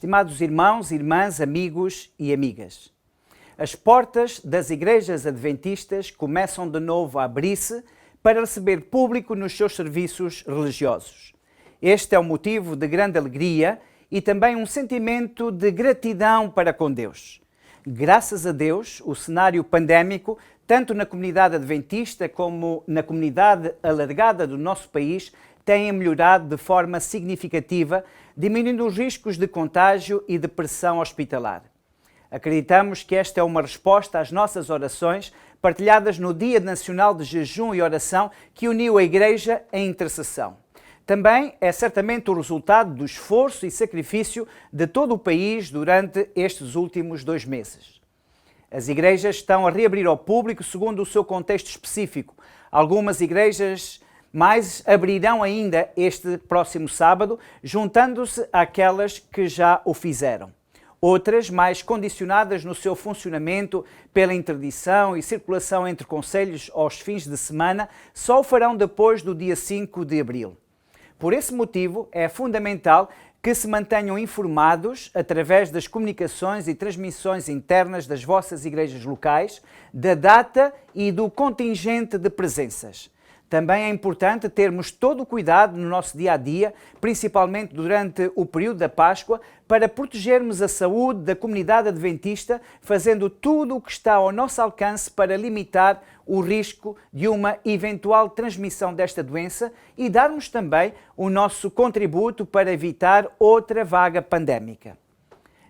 Estimados irmãos, irmãs, amigos e amigas, as portas das igrejas adventistas começam de novo a abrir-se para receber público nos seus serviços religiosos. Este é um motivo de grande alegria e também um sentimento de gratidão para com Deus. Graças a Deus, o cenário pandémico, tanto na comunidade adventista como na comunidade alargada do nosso país, tem melhorado de forma significativa, diminuindo os riscos de contágio e de pressão hospitalar. Acreditamos que esta é uma resposta às nossas orações, partilhadas no Dia Nacional de Jejum e Oração, que uniu a Igreja em intercessão. Também é certamente o resultado do esforço e sacrifício de todo o país durante estes últimos 2 meses. As igrejas estão a reabrir ao público segundo o seu contexto específico. Algumas igrejas mais abrirão ainda este próximo sábado, juntando-se àquelas que já o fizeram. Outras, mais condicionadas no seu funcionamento pela interdição e circulação entre concelhos aos fins de semana, só o farão depois do dia 5 de abril. Por esse motivo, é fundamental que se mantenham informados através das comunicações e transmissões internas das vossas igrejas locais, da data e do contingente de presenças. Também é importante termos todo o cuidado no nosso dia-a-dia, principalmente durante o período da Páscoa, para protegermos a saúde da comunidade adventista, fazendo tudo o que está ao nosso alcance para limitar o risco de uma eventual transmissão desta doença e darmos também o nosso contributo para evitar outra vaga pandémica.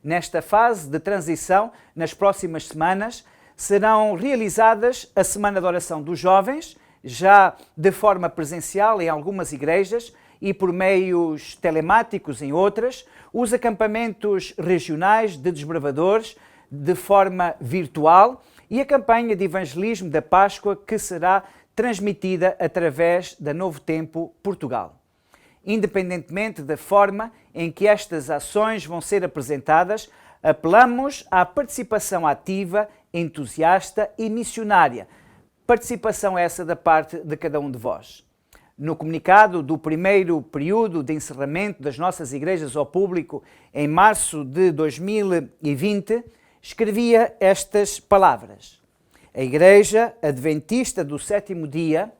Nesta fase de transição, nas próximas semanas, serão realizadas a Semana de Oração dos Jovens, já de forma presencial em algumas igrejas e por meios telemáticos em outras, os acampamentos regionais de desbravadores de forma virtual e a campanha de evangelismo da Páscoa que será transmitida através da Novo Tempo Portugal. Independentemente da forma em que estas ações vão ser apresentadas, apelamos à participação ativa, entusiasta e missionária. Participação essa da parte de cada um de vós. No comunicado do primeiro período de encerramento das nossas igrejas ao público em março de 2020, escrevia estas palavras: a Igreja Adventista do Sétimo Dia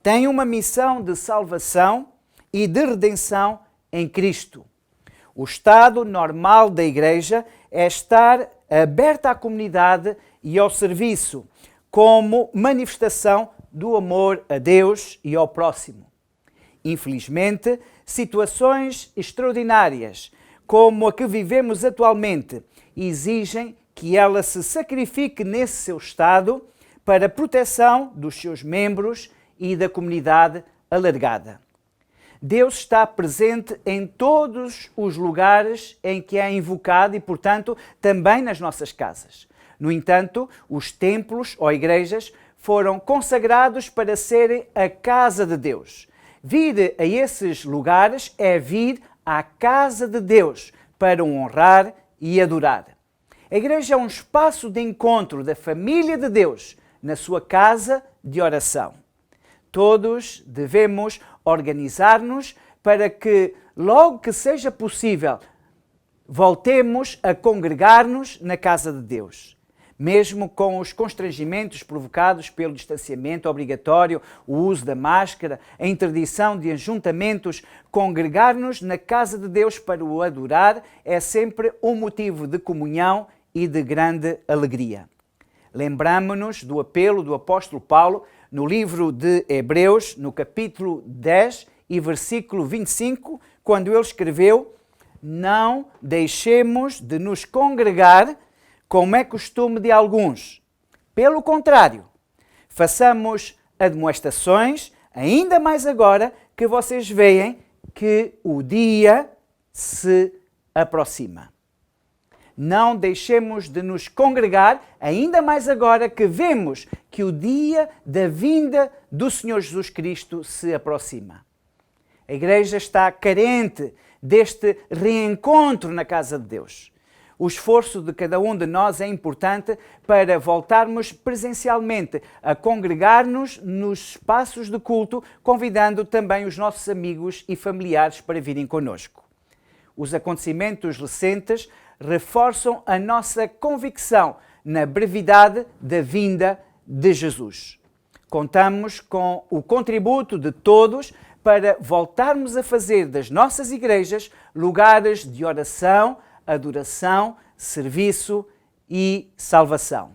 tem uma missão de salvação e de redenção em Cristo. O estado normal da Igreja é estar aberta à comunidade e ao serviço, como manifestação do amor a Deus e ao próximo. Infelizmente, situações extraordinárias, como a que vivemos atualmente, exigem que ela se sacrifique nesse seu estado para a proteção dos seus membros e da comunidade alargada. Deus está presente em todos os lugares em que é invocado e, portanto, também nas nossas casas. No entanto, os templos ou igrejas foram consagrados para serem a casa de Deus. Vir a esses lugares é vir à casa de Deus para o honrar e adorar. A igreja é um espaço de encontro da família de Deus na sua casa de oração. Todos devemos organizar-nos para que, logo que seja possível, voltemos a congregar-nos na casa de Deus. Mesmo com os constrangimentos provocados pelo distanciamento obrigatório, o uso da máscara, a interdição de ajuntamentos, congregar-nos na casa de Deus para o adorar é sempre um motivo de comunhão e de grande alegria. Lembramo-nos do apelo do apóstolo Paulo no livro de Hebreus, no capítulo 10 e versículo 25, quando ele escreveu: não deixemos de nos congregar, como é costume de alguns. Pelo contrário, façamos admoestações, ainda mais agora que vocês veem que o dia se aproxima. Não deixemos de nos congregar, ainda mais agora que vemos que o dia da vinda do Senhor Jesus Cristo se aproxima. A igreja está carente deste reencontro na casa de Deus. O esforço de cada um de nós é importante para voltarmos presencialmente a congregar-nos nos espaços de culto, convidando também os nossos amigos e familiares para virem conosco. Os acontecimentos recentes reforçam a nossa convicção na brevidade da vinda de Jesus. Contamos com o contributo de todos para voltarmos a fazer das nossas igrejas lugares de oração, adoração, serviço e salvação.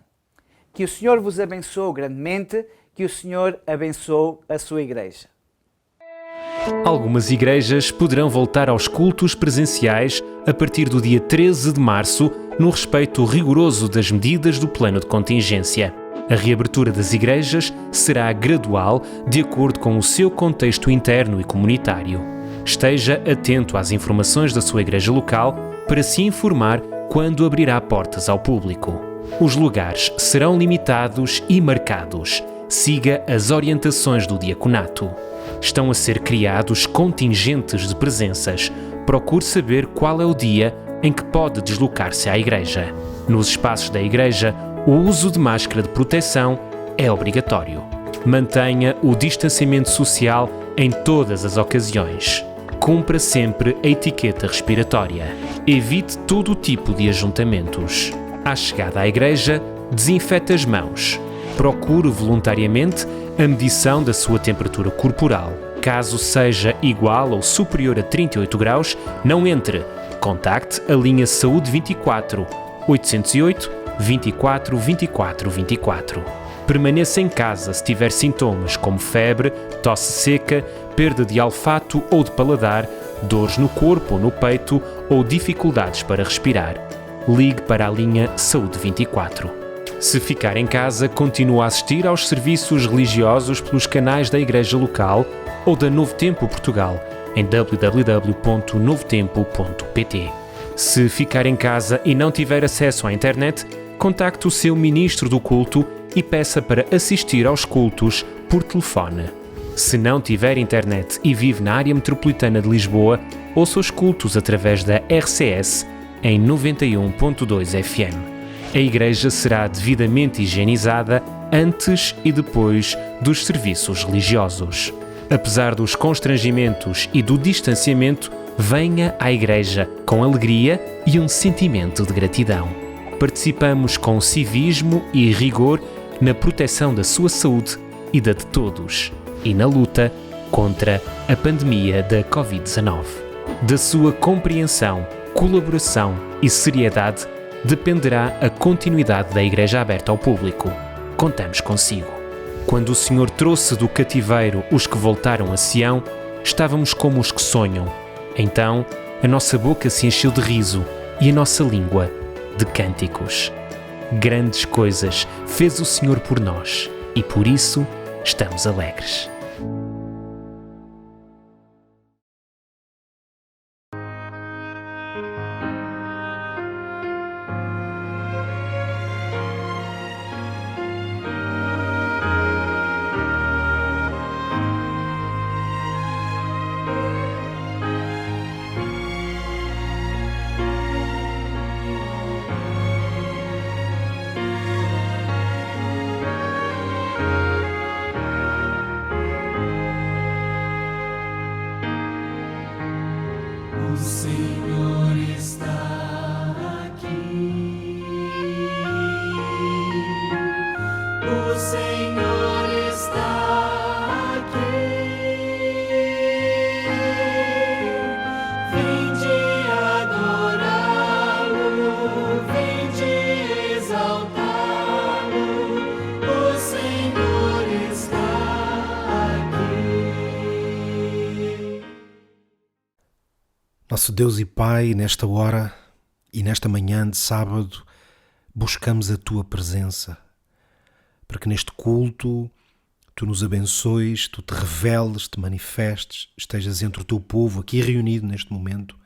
Que o Senhor vos abençoe grandemente, que o Senhor abençoe a sua igreja. Algumas igrejas poderão voltar aos cultos presenciais a partir do dia 13 de março, no respeito rigoroso das medidas do plano de contingência. A reabertura das igrejas será gradual, de acordo com o seu contexto interno e comunitário. Esteja atento às informações da sua igreja local para se informar quando abrirá portas ao público. Os lugares serão limitados e marcados. Siga as orientações do diaconato. Estão a ser criados contingentes de presenças. Procure saber qual é o dia em que pode deslocar-se à igreja. Nos espaços da igreja, o uso de máscara de proteção é obrigatório. Mantenha o distanciamento social em todas as ocasiões. Cumpra sempre a etiqueta respiratória. Evite todo o tipo de ajuntamentos. À chegada à igreja, desinfete as mãos. Procure voluntariamente a medição da sua temperatura corporal. Caso seja igual ou superior a 38 graus, não entre. Contacte a linha Saúde 24 808 24 24 24. Permaneça em casa se tiver sintomas como febre, tosse seca, perda de olfato ou de paladar, dores no corpo ou no peito ou dificuldades para respirar. Ligue para a linha Saúde 24. Se ficar em casa, continue a assistir aos serviços religiosos pelos canais da Igreja Local ou da Novo Tempo Portugal em www.novotempo.pt. Se ficar em casa e não tiver acesso à internet, contacte o seu ministro do culto e peça para assistir aos cultos por telefone. Se não tiver internet e vive na área metropolitana de Lisboa, ouça os cultos através da RCS em 91.2 FM. A igreja será devidamente higienizada antes e depois dos serviços religiosos. Apesar dos constrangimentos e do distanciamento, venha à igreja com alegria e um sentimento de gratidão. Participamos com civismo e rigor na proteção da sua saúde e da de todos e na luta contra a pandemia da Covid-19. Da sua compreensão, colaboração e seriedade dependerá a continuidade da Igreja aberta ao público. Contamos consigo. Quando o Senhor trouxe do cativeiro os que voltaram a Sião, estávamos como os que sonham. Então, a nossa boca se encheu de riso e a nossa língua de cânticos. Grandes coisas fez o Senhor por nós e por isso estamos alegres. O Senhor está aqui. O Senhor está aqui. Vinde adorá-lo, vinde exaltá-lo. O Senhor está aqui. Nosso Deus e Pai, nesta hora e nesta manhã de sábado, buscamos a Tua presença, para que neste culto Tu nos abençoes, Tu te reveles, te manifestes, estejas entre o Teu povo aqui reunido neste momento,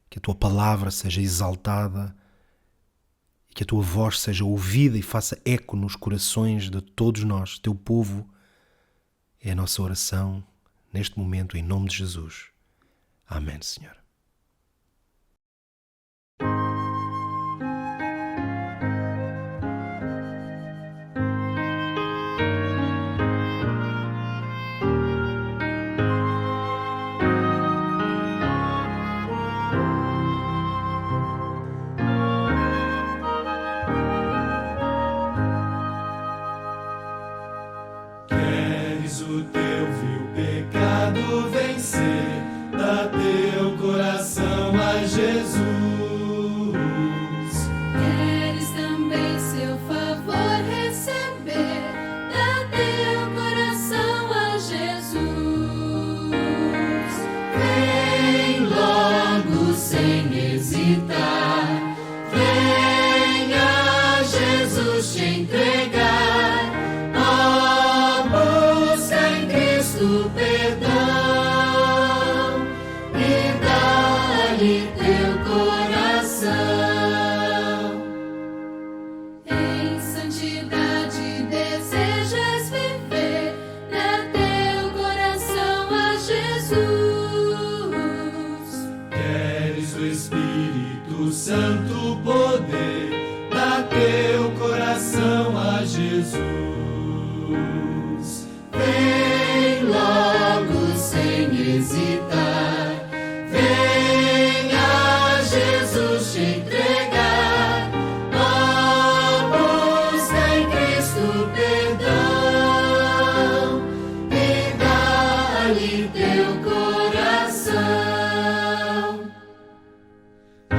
que a Tua palavra seja exaltada e que a Tua voz seja ouvida e faça eco nos corações de todos nós, Teu povo. É a nossa oração neste momento, em nome de Jesus. Amém, Senhor. a Jesus. Queres também seu favor receber? Dá teu coração a Jesus. Vem logo sem hesitar, venha Jesus te entregar. Ó, busca em Cristo perdão e dá-lhe teu coração. Em santidade desejas viver? Dá teu coração a Jesus. Queres o Espírito Santo poder, dá teu coração a Jesus. Vem logo sem hesitar, venha Jesus te entregar. Ó, busca em Cristo perdão e dá-lhe teu coração. A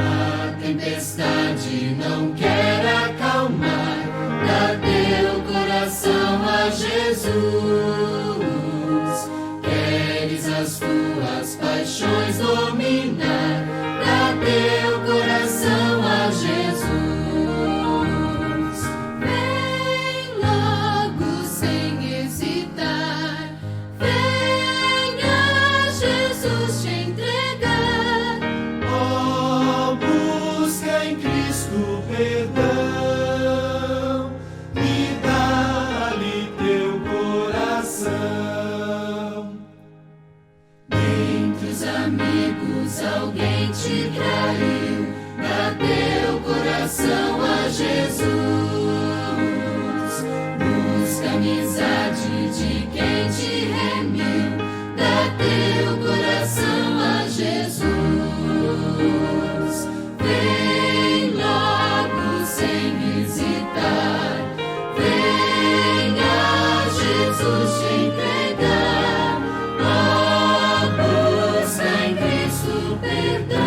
tempestade não quer acalmar, dá teu coração a Jesus. Queres as tuas paixões dominar, dá teu coração a Jesus. Vem logo sem hesitar, venha Jesus te entregar. Ó, busca em Cristo perdão e dá-lhe teu coração. Dentre os amigos alguém te traiu, dá teu coração a Jesus. Busca a amizade de quem te remiu, dá teu coração a Jesus. Vem logo sem hesitar, venha Jesus te entregar. Ó, busca em Cristo perdão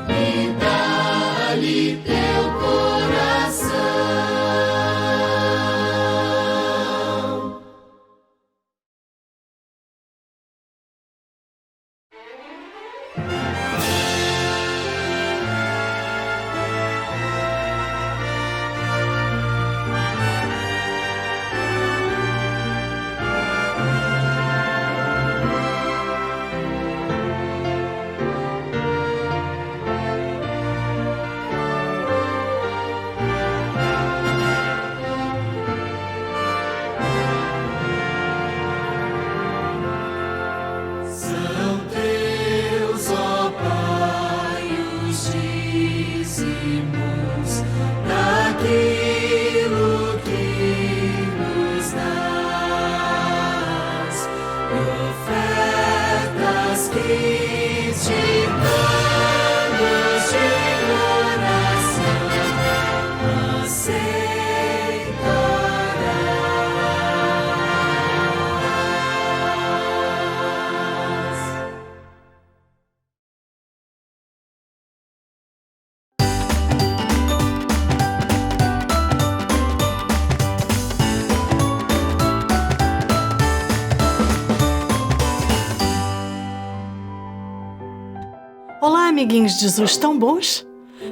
e dá-lhe teu coração. São teus, ó Pai, os dízimos daquilo que nos dás, e ofertas que te damos de coração aceitarás. Olá, amiguinhos de Jesus, tão bons?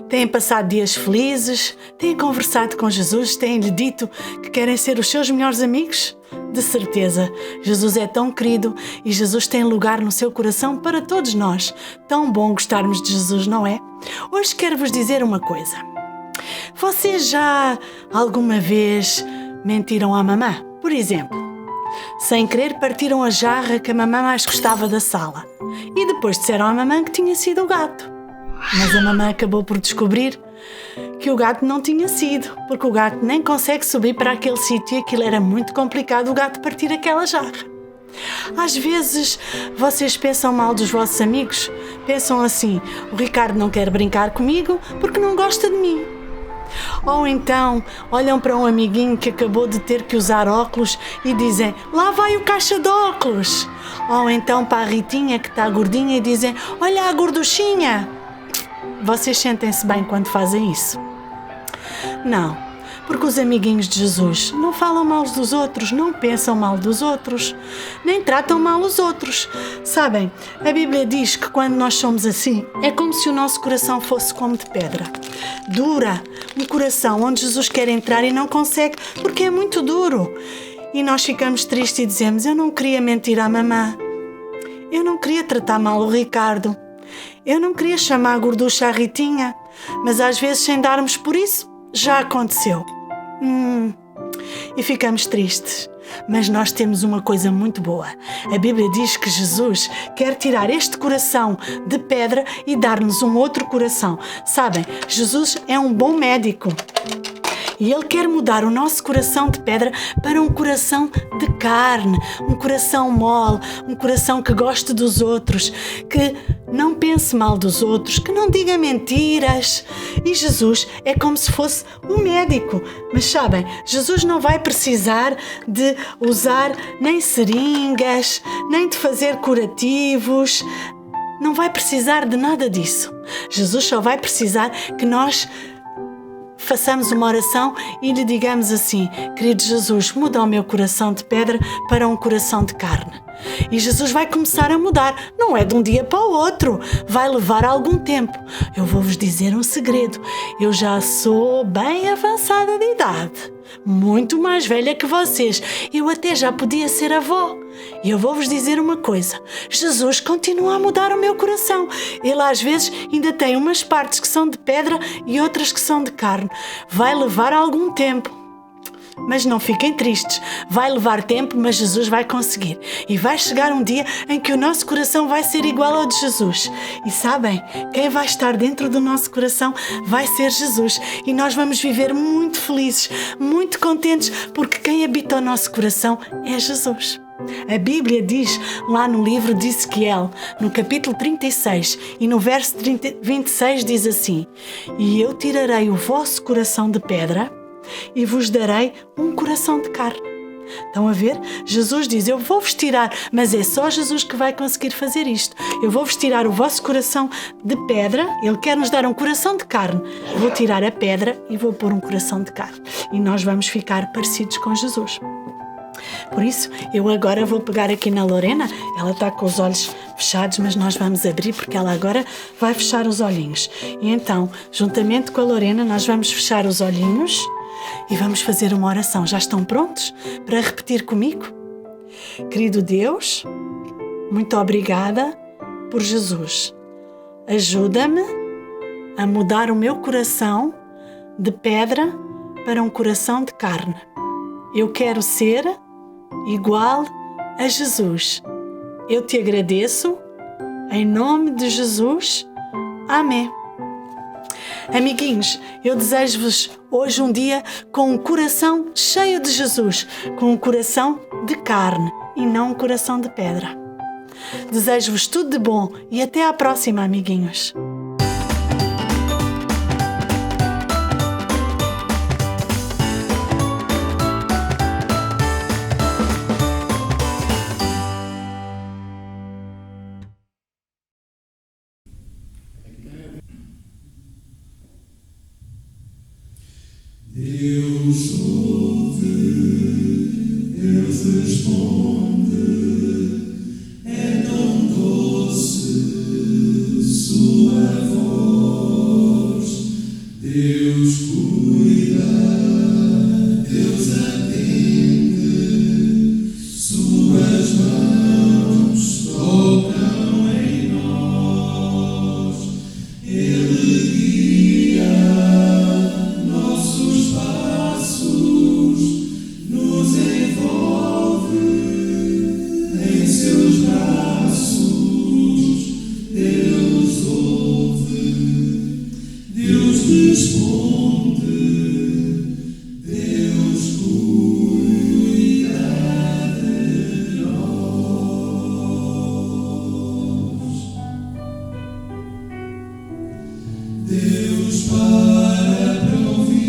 Têm passado dias felizes? Têm conversado com Jesus? Têm-lhe dito que querem ser os seus melhores amigos? De certeza, Jesus é tão querido e Jesus tem lugar no seu coração para todos nós. Tão bom gostarmos de Jesus, não é? Hoje quero-vos dizer uma coisa. Vocês já alguma vez mentiram à mamã? Por exemplo, sem querer partiram a jarra que a mamã mais gostava da sala e depois disseram à mamã que tinha sido o gato. Mas a mamã acabou por descobrir que o gato não tinha sido, porque o gato nem consegue subir para aquele sítio e aquilo era muito complicado o gato partir aquela jarra. Às vezes vocês pensam mal dos vossos amigos, pensam assim: o Ricardo não quer brincar comigo porque não gosta de mim. Ou então olham para um amiguinho que acabou de ter que usar óculos e dizem: lá vai o caixa de óculos. Ou então para a Ritinha que está gordinha e dizem: olha a gorduchinha. Vocês sentem-se bem quando fazem isso? Não, porque os amiguinhos de Jesus não falam mal dos outros, não pensam mal dos outros, nem tratam mal os outros. Sabem, a Bíblia diz que quando nós somos assim, é como se o nosso coração fosse como de pedra. Dura, um coração onde Jesus quer entrar e não consegue porque é muito duro. E nós ficamos tristes e dizemos: eu não queria mentir à mamã, eu não queria tratar mal o Ricardo, eu não queria chamar a gorducha à Ritinha, mas às vezes sem darmos por isso, já aconteceu. E ficamos tristes. Mas nós temos uma coisa muito boa. A Bíblia diz que Jesus quer tirar este coração de pedra e dar-nos um outro coração. Sabem, Jesus é um bom médico. E Ele quer mudar o nosso coração de pedra para um coração de carne, um coração mole, um coração que goste dos outros, que não pense mal dos outros, que não diga mentiras. E Jesus é como se fosse um médico. Mas sabem, Jesus não vai precisar de usar nem seringas, nem de fazer curativos. Não vai precisar de nada disso. Jesus só vai precisar que nós façamos uma oração e lhe digamos assim: querido Jesus, muda o meu coração de pedra para um coração de carne. E Jesus vai começar a mudar, não é de um dia para o outro, vai levar algum tempo. Eu vou-vos dizer um segredo: eu já sou bem avançada de idade, muito mais velha que vocês, eu até já podia ser avó. E eu vou-vos dizer uma coisa: Jesus continua a mudar o meu coração. Ele às vezes ainda tem umas partes que são de pedra e outras que são de carne. Vai levar algum tempo. Mas não fiquem tristes, vai levar tempo, mas Jesus vai conseguir. E vai chegar um dia em que o nosso coração vai ser igual ao de Jesus. E sabem, quem vai estar dentro do nosso coração vai ser Jesus. E nós vamos viver muito felizes, muito contentes, porque quem habita o nosso coração é Jesus. A Bíblia diz lá no livro de Ezequiel, no capítulo 36 e no verso 26 diz assim: e eu tirarei o vosso coração de pedra e vos darei um coração de carne. Estão a ver? Jesus diz: eu vou-vos tirar, mas é só Jesus que vai conseguir fazer isto. Eu vou-vos tirar o vosso coração de pedra. Ele quer nos dar um coração de carne. Vou tirar a pedra e vou pôr um coração de carne. E nós vamos ficar parecidos com Jesus. Por isso, eu agora vou pegar aqui na Lorena. Ela está com os olhos fechados, mas nós vamos abrir porque ela agora vai fechar os olhinhos. E então, juntamente com a Lorena, nós vamos fechar os olhinhos e vamos fazer uma oração. Já estão prontos para repetir comigo? Querido Deus, muito obrigada por Jesus. Ajuda-me a mudar o meu coração de pedra para um coração de carne. Eu quero ser igual a Jesus. Eu te agradeço, em nome de Jesus. Amém. Amiguinhos, eu desejo-vos hoje um dia com um coração cheio de Jesus, com um coração de carne e não um coração de pedra. Desejo-vos tudo de bom e até à próxima, amiguinhos. Deus ouve, Deus responde, é tão doce sua voz. Deus cuida, Deus atende, suas mãos tocam em nós. Ele guia nossos passos, nos envolve em seus braços. Deus ouve, Deus responde, Deus cuida de nós. Deus para ouvir.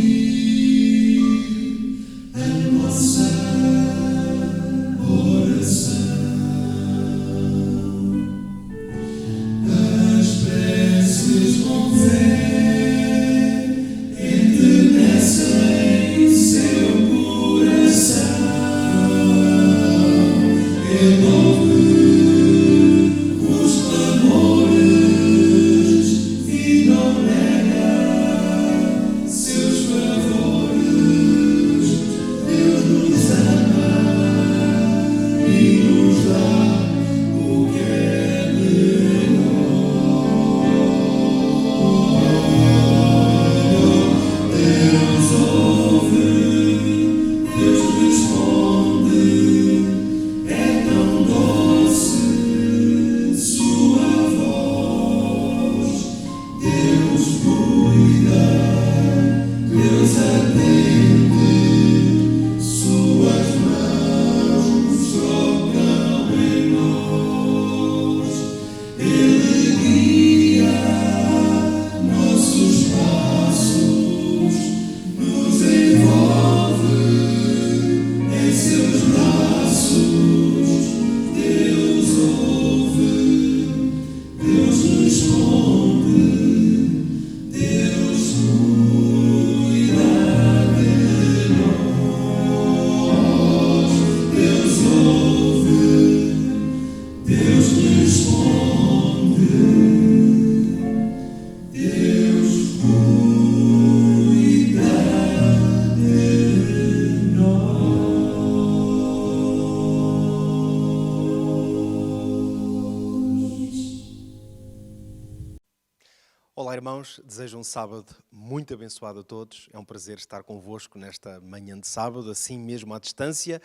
Olá, irmãos, desejo um sábado muito abençoado a todos. É um prazer estar convosco nesta manhã de sábado, assim mesmo à distância,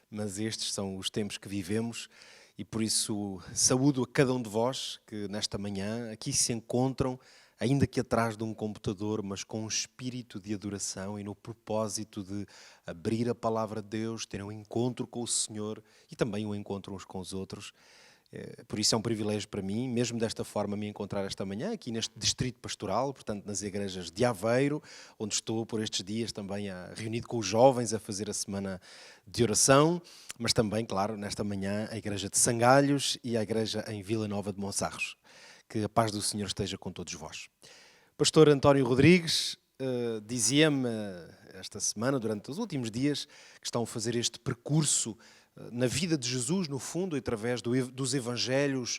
mas estes são os tempos que vivemos e por isso saúdo a cada um de vós que nesta manhã aqui se encontram, ainda que atrás de um computador, mas com um espírito de adoração e no propósito de abrir a palavra de Deus, terem um encontro com o Senhor e também um encontro uns com os outros. Por isso é um privilégio para mim, mesmo desta forma, me encontrar esta manhã aqui neste distrito pastoral, portanto nas igrejas de Aveiro, onde estou por estes dias também reunido com os jovens a fazer a semana de oração, mas também, claro, nesta manhã a igreja de Sangalhos e a igreja em Vila Nova de Monsarros. Que a paz do Senhor esteja com todos vós. Pastor António Rodrigues dizia-me esta semana, durante os últimos dias, que estão a fazer este percurso na vida de Jesus, no fundo, através dos evangelhos,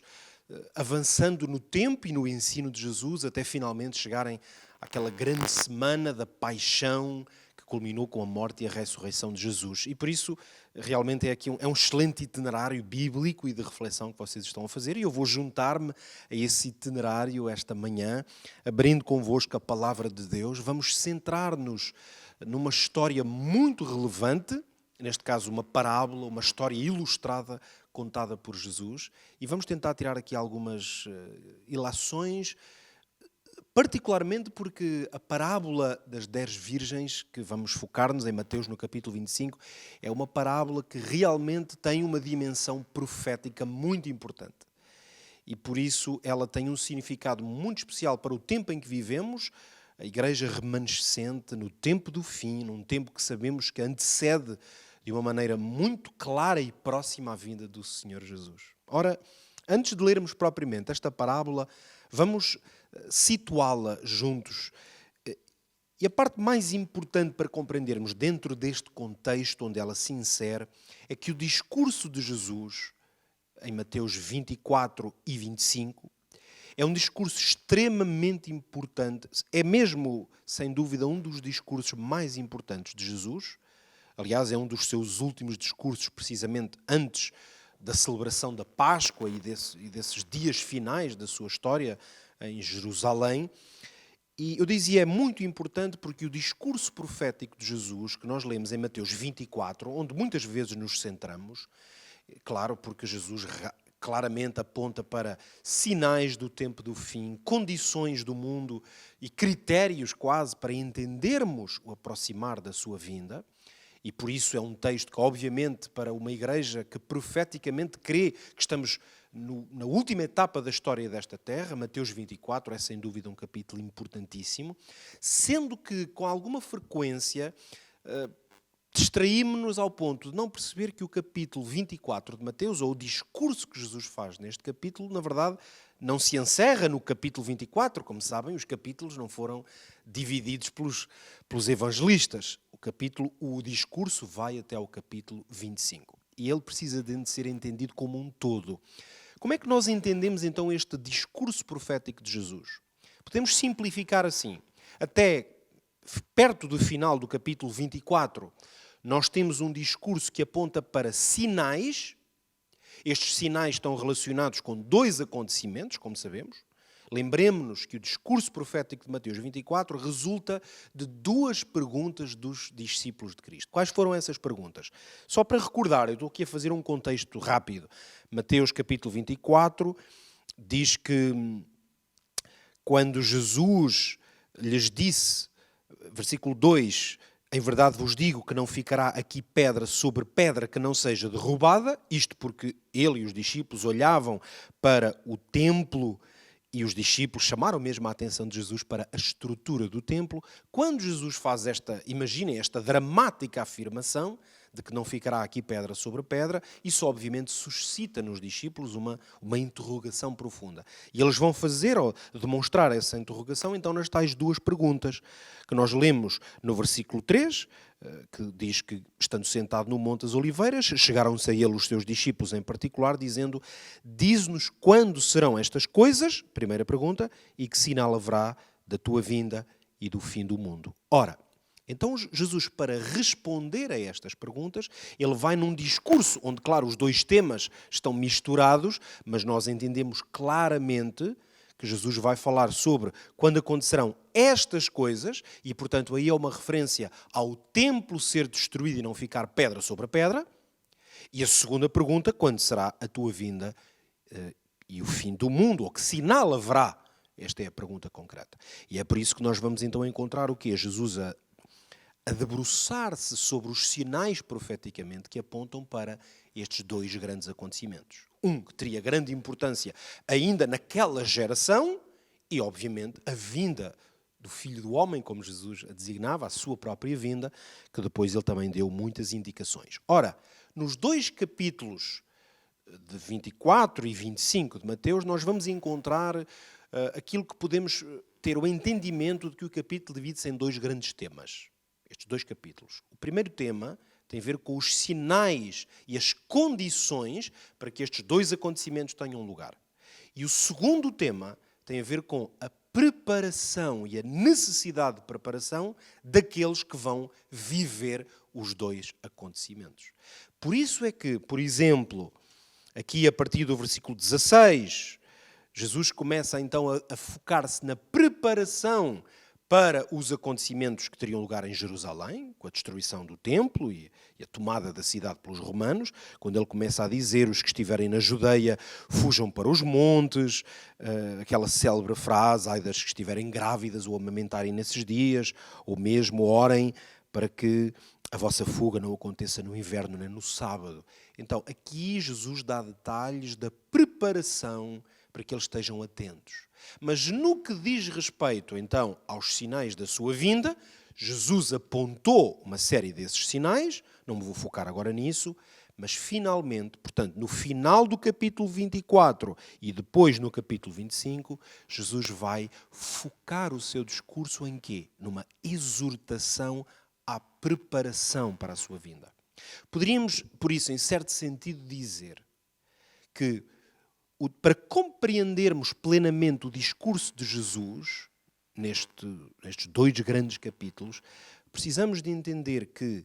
avançando no tempo e no ensino de Jesus, até finalmente chegarem àquela grande semana da paixão que culminou com a morte e a ressurreição de Jesus. E por isso, realmente é um excelente itinerário bíblico e de reflexão que vocês estão a fazer, e eu vou juntar-me a esse itinerário esta manhã, abrindo convosco a palavra de Deus. Vamos centrar-nos numa história muito relevante, neste caso uma parábola, uma história ilustrada, contada por Jesus, e vamos tentar tirar aqui algumas ilações, particularmente porque a parábola das 10 virgens, que vamos focar-nos em Mateus no capítulo 25, é uma parábola que realmente tem uma dimensão profética muito importante. E por isso ela tem um significado muito especial para o tempo em que vivemos, a igreja remanescente, no tempo do fim, num tempo que sabemos que antecede de uma maneira muito clara e próxima à vinda do Senhor Jesus. Ora, antes de lermos propriamente esta parábola, vamos situá-la juntos. E a parte mais importante para compreendermos dentro deste contexto onde ela se insere é que o discurso de Jesus, em Mateus 24 e 25, é um discurso extremamente importante, é mesmo, sem dúvida, um dos discursos mais importantes de Jesus. Aliás, é um dos seus últimos discursos, precisamente antes da celebração da Páscoa e desses dias finais da sua história em Jerusalém. E eu dizia, é muito importante porque o discurso profético de Jesus, que nós lemos em Mateus 24, onde muitas vezes nos centramos, claro, porque Jesus claramente aponta para sinais do tempo do fim, condições do mundo e critérios quase para entendermos o aproximar da sua vinda. E por isso é um texto que, obviamente, para uma igreja que profeticamente crê que estamos na última etapa da história desta terra, Mateus 24 é sem dúvida um capítulo importantíssimo, sendo que com alguma frequência distraímos-nos ao ponto de não perceber que o capítulo 24 de Mateus, ou o discurso que Jesus faz neste capítulo, na verdade, não se encerra no capítulo 24. Como sabem, os capítulos não foram divididos pelos evangelistas. O discurso vai até ao capítulo 25. E ele precisa de ser entendido como um todo. Como é que nós entendemos então este discurso profético de Jesus? Podemos simplificar assim. Até perto do final do capítulo 24, nós temos um discurso que aponta para sinais. Estes sinais estão relacionados com 2 acontecimentos, como sabemos. Lembremos-nos que o discurso profético de Mateus 24 resulta de 2 perguntas dos discípulos de Cristo. Quais foram essas perguntas? Só para recordar, eu estou aqui a fazer um contexto rápido. Mateus capítulo 24 diz que quando Jesus lhes disse, versículo 2, em verdade vos digo que não ficará aqui pedra sobre pedra que não seja derrubada, isto porque ele e os discípulos olhavam para o templo e os discípulos chamaram mesmo a atenção de Jesus para a estrutura do templo. Quando Jesus faz imaginem esta dramática afirmação de que não ficará aqui pedra sobre pedra, isso obviamente suscita nos discípulos uma interrogação profunda. E eles vão fazer ou demonstrar essa interrogação então nas tais 2 perguntas que nós lemos no versículo 3, que diz que, estando sentado no Monte das Oliveiras, chegaram-se a ele os seus discípulos em particular, dizendo: dize-nos quando serão estas coisas, primeira pergunta, e que sinal haverá da tua vinda e do fim do mundo. Ora, então Jesus, para responder a estas perguntas, ele vai num discurso onde, claro, os 2 temas estão misturados, mas nós entendemos claramente que Jesus vai falar sobre quando acontecerão estas coisas, e portanto aí é uma referência ao templo ser destruído e não ficar pedra sobre pedra. E a segunda pergunta, quando será a tua vinda e o fim do mundo, ou que sinal haverá? Esta é a pergunta concreta. E é por isso que nós vamos então encontrar o quê? Jesus a debruçar-se sobre os sinais profeticamente que apontam para estes dois grandes acontecimentos. Um que teria grande importância ainda naquela geração e, obviamente, a vinda do Filho do Homem, como Jesus a designava, a sua própria vinda, que depois ele também deu muitas indicações. Ora, nos dois capítulos de 24 e 25 de Mateus, nós vamos encontrar aquilo que podemos ter o entendimento de que o capítulo divide-se em dois grandes temas. Estes dois capítulos. O primeiro tema tem a ver com os sinais e as condições para que estes dois acontecimentos tenham lugar. E o segundo tema tem a ver com a preparação e a necessidade de preparação daqueles que vão viver os dois acontecimentos. Por isso é que, por exemplo, aqui a partir do versículo 16, Jesus começa então a focar-se na preparação para os acontecimentos que teriam lugar em Jerusalém, com a destruição do templo e a tomada da cidade pelos romanos, quando ele começa a dizer, os que estiverem na Judeia, fujam para os montes, aquela célebre frase, ai das que estiverem grávidas ou amamentarem nesses dias, ou mesmo orem para que a vossa fuga não aconteça no inverno nem no sábado. Então, aqui Jesus dá detalhes da preparação para que eles estejam atentos. Mas no que diz respeito, então, aos sinais da sua vinda, Jesus apontou uma série desses sinais, não me vou focar agora nisso, mas finalmente, portanto, no final do capítulo 24 e depois no capítulo 25, Jesus vai focar o seu discurso em quê? Numa exortação à preparação para a sua vinda. Poderíamos, por isso, em certo sentido, dizer que para compreendermos plenamente o discurso de Jesus, nestes dois grandes capítulos, precisamos de entender que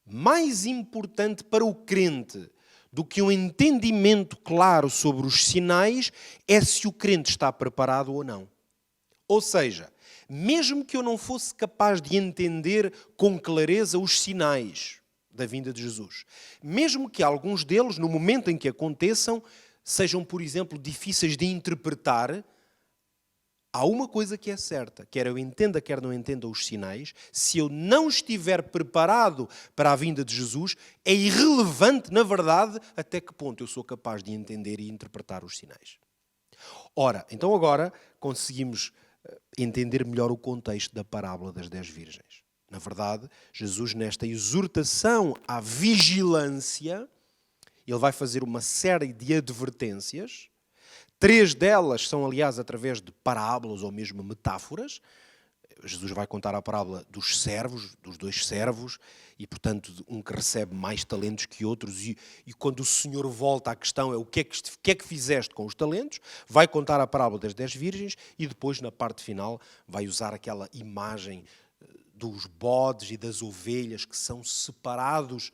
mais importante para o crente do que um entendimento claro sobre os sinais é se o crente está preparado ou não. Ou seja, mesmo que eu não fosse capaz de entender com clareza os sinais da vinda de Jesus, mesmo que alguns deles, no momento em que aconteçam, sejam, por exemplo, difíceis de interpretar, há uma coisa que é certa, quer eu entenda, quer não entenda os sinais, se eu não estiver preparado para a vinda de Jesus, é irrelevante, na verdade, até que ponto eu sou capaz de entender e interpretar os sinais. Ora, então agora conseguimos entender melhor o contexto da parábola das 10 virgens. Na verdade, Jesus, nesta exortação à vigilância, ele vai fazer uma série de advertências. 3 delas são, aliás, através de parábolas ou mesmo metáforas. Jesus vai contar a parábola dos servos, dos 2 servos, e, portanto, um que recebe mais talentos que outros. E quando o Senhor volta à questão é o que é que fizeste com os talentos, vai contar a parábola das 10 virgens e depois, na parte final, vai usar aquela imagem dos bodes e das ovelhas que são separados,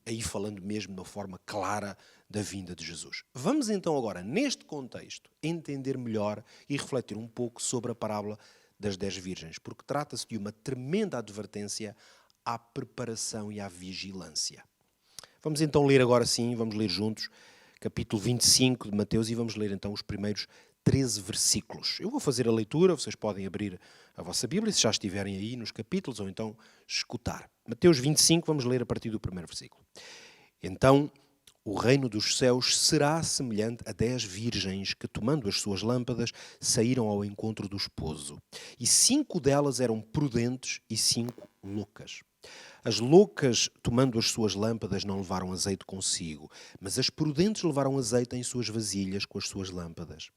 aí falando mesmo de uma forma clara da vinda de Jesus. Vamos então agora, neste contexto, entender melhor e refletir um pouco sobre a parábola das 10 virgens, porque trata-se de uma tremenda advertência à preparação e à vigilância. Vamos então ler agora sim, vamos ler juntos, capítulo 25 de Mateus, e vamos ler então os primeiros 13 versículos. Eu vou fazer a leitura, vocês podem abrir a vossa Bíblia, se já estiverem aí nos capítulos, ou então escutar. Mateus 25, vamos ler a partir do primeiro versículo. Então, o reino dos céus será semelhante a 10 virgens que, tomando as suas lâmpadas, saíram ao encontro do esposo. E 5 delas eram prudentes e 5 loucas. As loucas, tomando as suas lâmpadas, não levaram azeite consigo, mas as prudentes levaram azeite em suas vasilhas com as suas lâmpadas.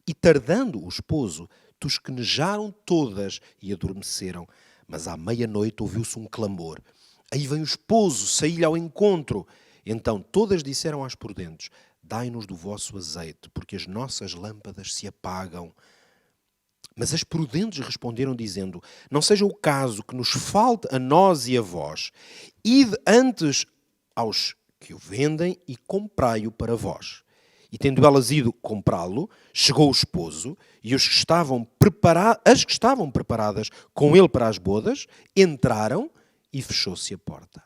E tardando o esposo, tosquenejaram todas e adormeceram. Mas à meia-noite ouviu-se um clamor. Aí vem o esposo, saí-lhe ao encontro. Então todas disseram às prudentes: dai-nos do vosso azeite, porque as nossas lâmpadas se apagam. Mas as prudentes responderam dizendo: não seja o caso que nos falte a nós e a vós. Ide antes aos que o vendem e comprai-o para vós. E tendo elas ido comprá-lo, chegou o esposo, e as que estavam preparadas com ele para as bodas, entraram e fechou-se a porta.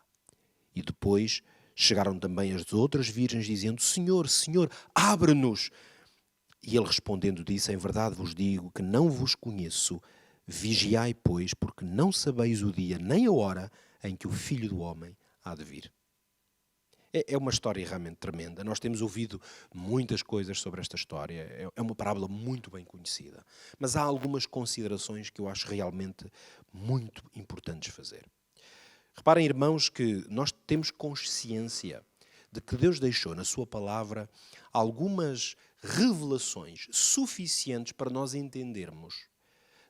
E depois chegaram também as outras virgens, dizendo: Senhor, Senhor, abre-nos. E ele respondendo disse: Em verdade vos digo que não vos conheço. Vigiai, pois, porque não sabeis o dia nem a hora em que o Filho do Homem há de vir. É uma história realmente tremenda. Nós temos ouvido muitas coisas sobre esta história. É uma parábola muito bem conhecida. Mas há algumas considerações que eu acho realmente muito importantes fazer. Reparem, irmãos, que nós temos consciência de que Deus deixou na sua palavra algumas revelações suficientes para nós entendermos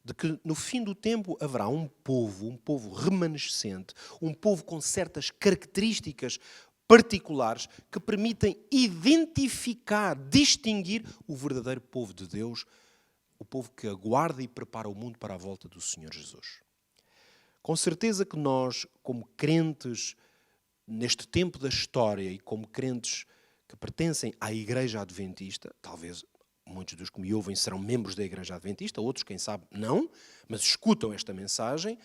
de que no fim do tempo haverá um povo remanescente, um povo com certas características particulares que permitem identificar, distinguir o verdadeiro povo de Deus, o povo que aguarda e prepara o mundo para a volta do Senhor Jesus. Com certeza que nós, como crentes neste tempo da história e como crentes que pertencem à Igreja Adventista, talvez muitos dos que me ouvem serão membros da Igreja Adventista, outros, quem sabe, não, mas escutam esta mensagem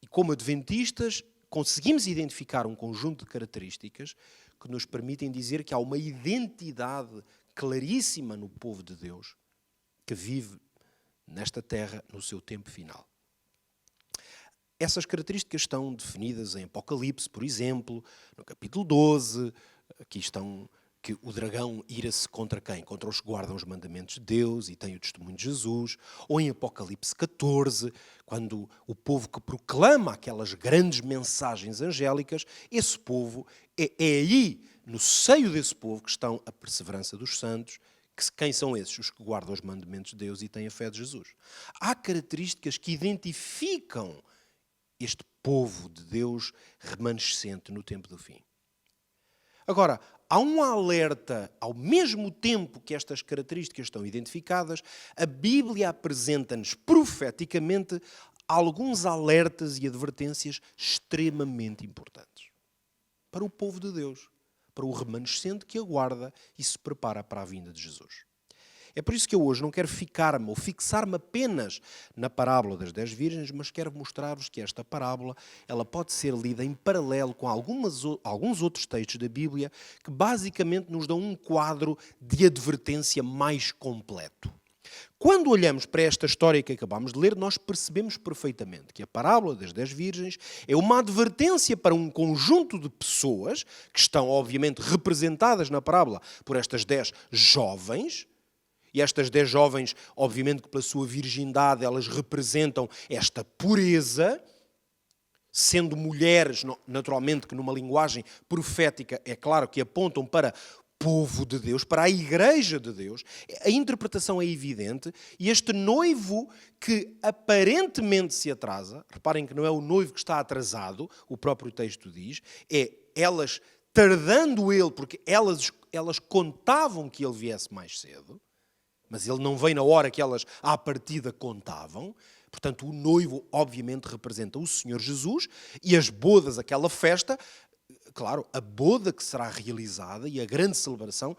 e como adventistas conseguimos identificar um conjunto de características que nos permitem dizer que há uma identidade claríssima no povo de Deus que vive nesta terra no seu tempo final. Essas características estão definidas em Apocalipse, por exemplo, no capítulo 12, aqui estão que o dragão ira-se contra quem? Contra os que guardam os mandamentos de Deus e têm o testemunho de Jesus. Ou em Apocalipse 14, quando o povo que proclama aquelas grandes mensagens angélicas, esse povo, é aí, no seio desse povo, que estão a perseverança dos santos. Quem são esses? Os que guardam os mandamentos de Deus e têm a fé de Jesus. Há características que identificam este povo de Deus remanescente no tempo do fim. Agora, há um alerta, ao mesmo tempo que estas características estão identificadas, a Bíblia apresenta-nos profeticamente alguns alertas e advertências extremamente importantes para o povo de Deus, para o remanescente que aguarda e se prepara para a vinda de Jesus. É por isso que eu hoje não quero ficar-me ou fixar-me apenas na parábola das 10 virgens, mas quero mostrar-vos que esta parábola ela pode ser lida em paralelo com alguns outros textos da Bíblia que basicamente nos dão um quadro de advertência mais completo. Quando olhamos para esta história que acabamos de ler, nós percebemos perfeitamente que a parábola das 10 virgens é uma advertência para um conjunto de pessoas que estão, obviamente, representadas na parábola por estas 10 jovens. E estas 10 jovens, obviamente que pela sua virgindade, elas representam esta pureza, sendo mulheres, naturalmente que numa linguagem profética, é claro que apontam para povo de Deus, para a Igreja de Deus. A interpretação é evidente e este noivo que aparentemente se atrasa, reparem que não é o noivo que está atrasado, o próprio texto diz, é elas tardando ele, porque elas contavam que ele viesse mais cedo, mas ele não vem na hora que elas à partida contavam. Portanto, o noivo obviamente representa o Senhor Jesus e as bodas, aquela festa, claro, a boda que será realizada e a grande celebração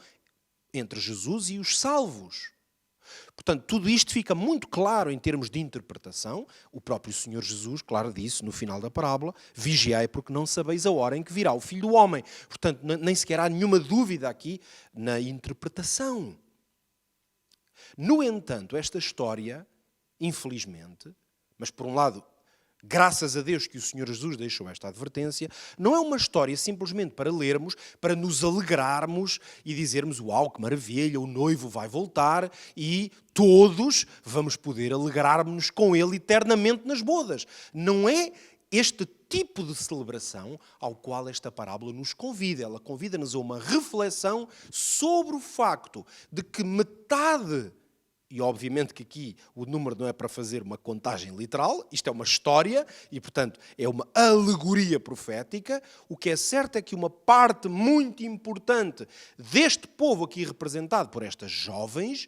entre Jesus e os salvos. Portanto, tudo isto fica muito claro em termos de interpretação. O próprio Senhor Jesus, claro, disse no final da parábola: vigiai porque não sabeis a hora em que virá o Filho do Homem. Portanto, nem sequer há nenhuma dúvida aqui na interpretação. No entanto, esta história, infelizmente, mas por um lado, graças a Deus que o Senhor Jesus deixou esta advertência, não é uma história simplesmente para lermos, para nos alegrarmos e dizermos: uau, que maravilha, o noivo vai voltar e todos vamos poder alegrar-nos com ele eternamente nas bodas. Não é este tipo de celebração ao qual esta parábola nos convida. Ela convida-nos a uma reflexão sobre o facto de que metade, e obviamente que aqui o número não é para fazer uma contagem literal, isto é uma história e, portanto, é uma alegoria profética. O que é certo é que uma parte muito importante deste povo aqui representado por estas jovens,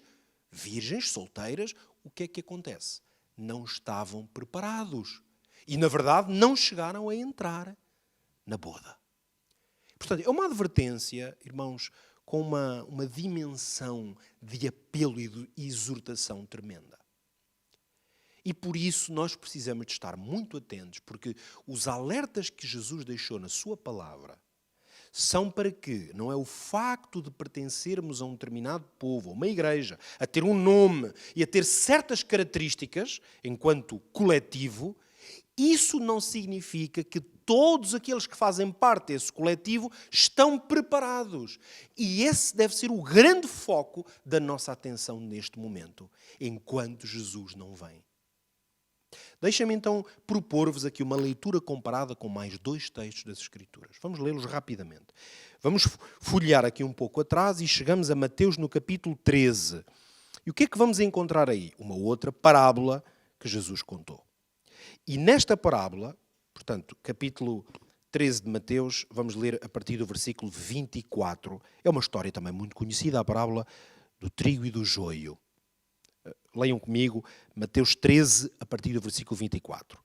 virgens, solteiras, o que é que acontece? Não estavam preparados. E, na verdade, não chegaram a entrar na boda. Portanto, é uma advertência, irmãos, com uma dimensão de apelo e de exortação tremenda. E por isso nós precisamos de estar muito atentos, porque os alertas que Jesus deixou na sua palavra são para que não é o facto de pertencermos a um determinado povo, a uma igreja, a ter um nome e a ter certas características enquanto coletivo, isso não significa que todos aqueles que fazem parte desse coletivo estão preparados. E esse deve ser o grande foco da nossa atenção neste momento, enquanto Jesus não vem. Deixem-me então propor-vos aqui uma leitura comparada com mais 2 textos das Escrituras. Vamos lê-los rapidamente. Vamos folhear aqui um pouco atrás e chegamos a Mateus no capítulo 13. E o que é que vamos encontrar aí? Uma outra parábola que Jesus contou. E nesta parábola, portanto, capítulo 13 de Mateus, vamos ler a partir do versículo 24. É uma história também muito conhecida, a parábola do trigo e do joio. Leiam comigo Mateus 13, a partir do versículo 24.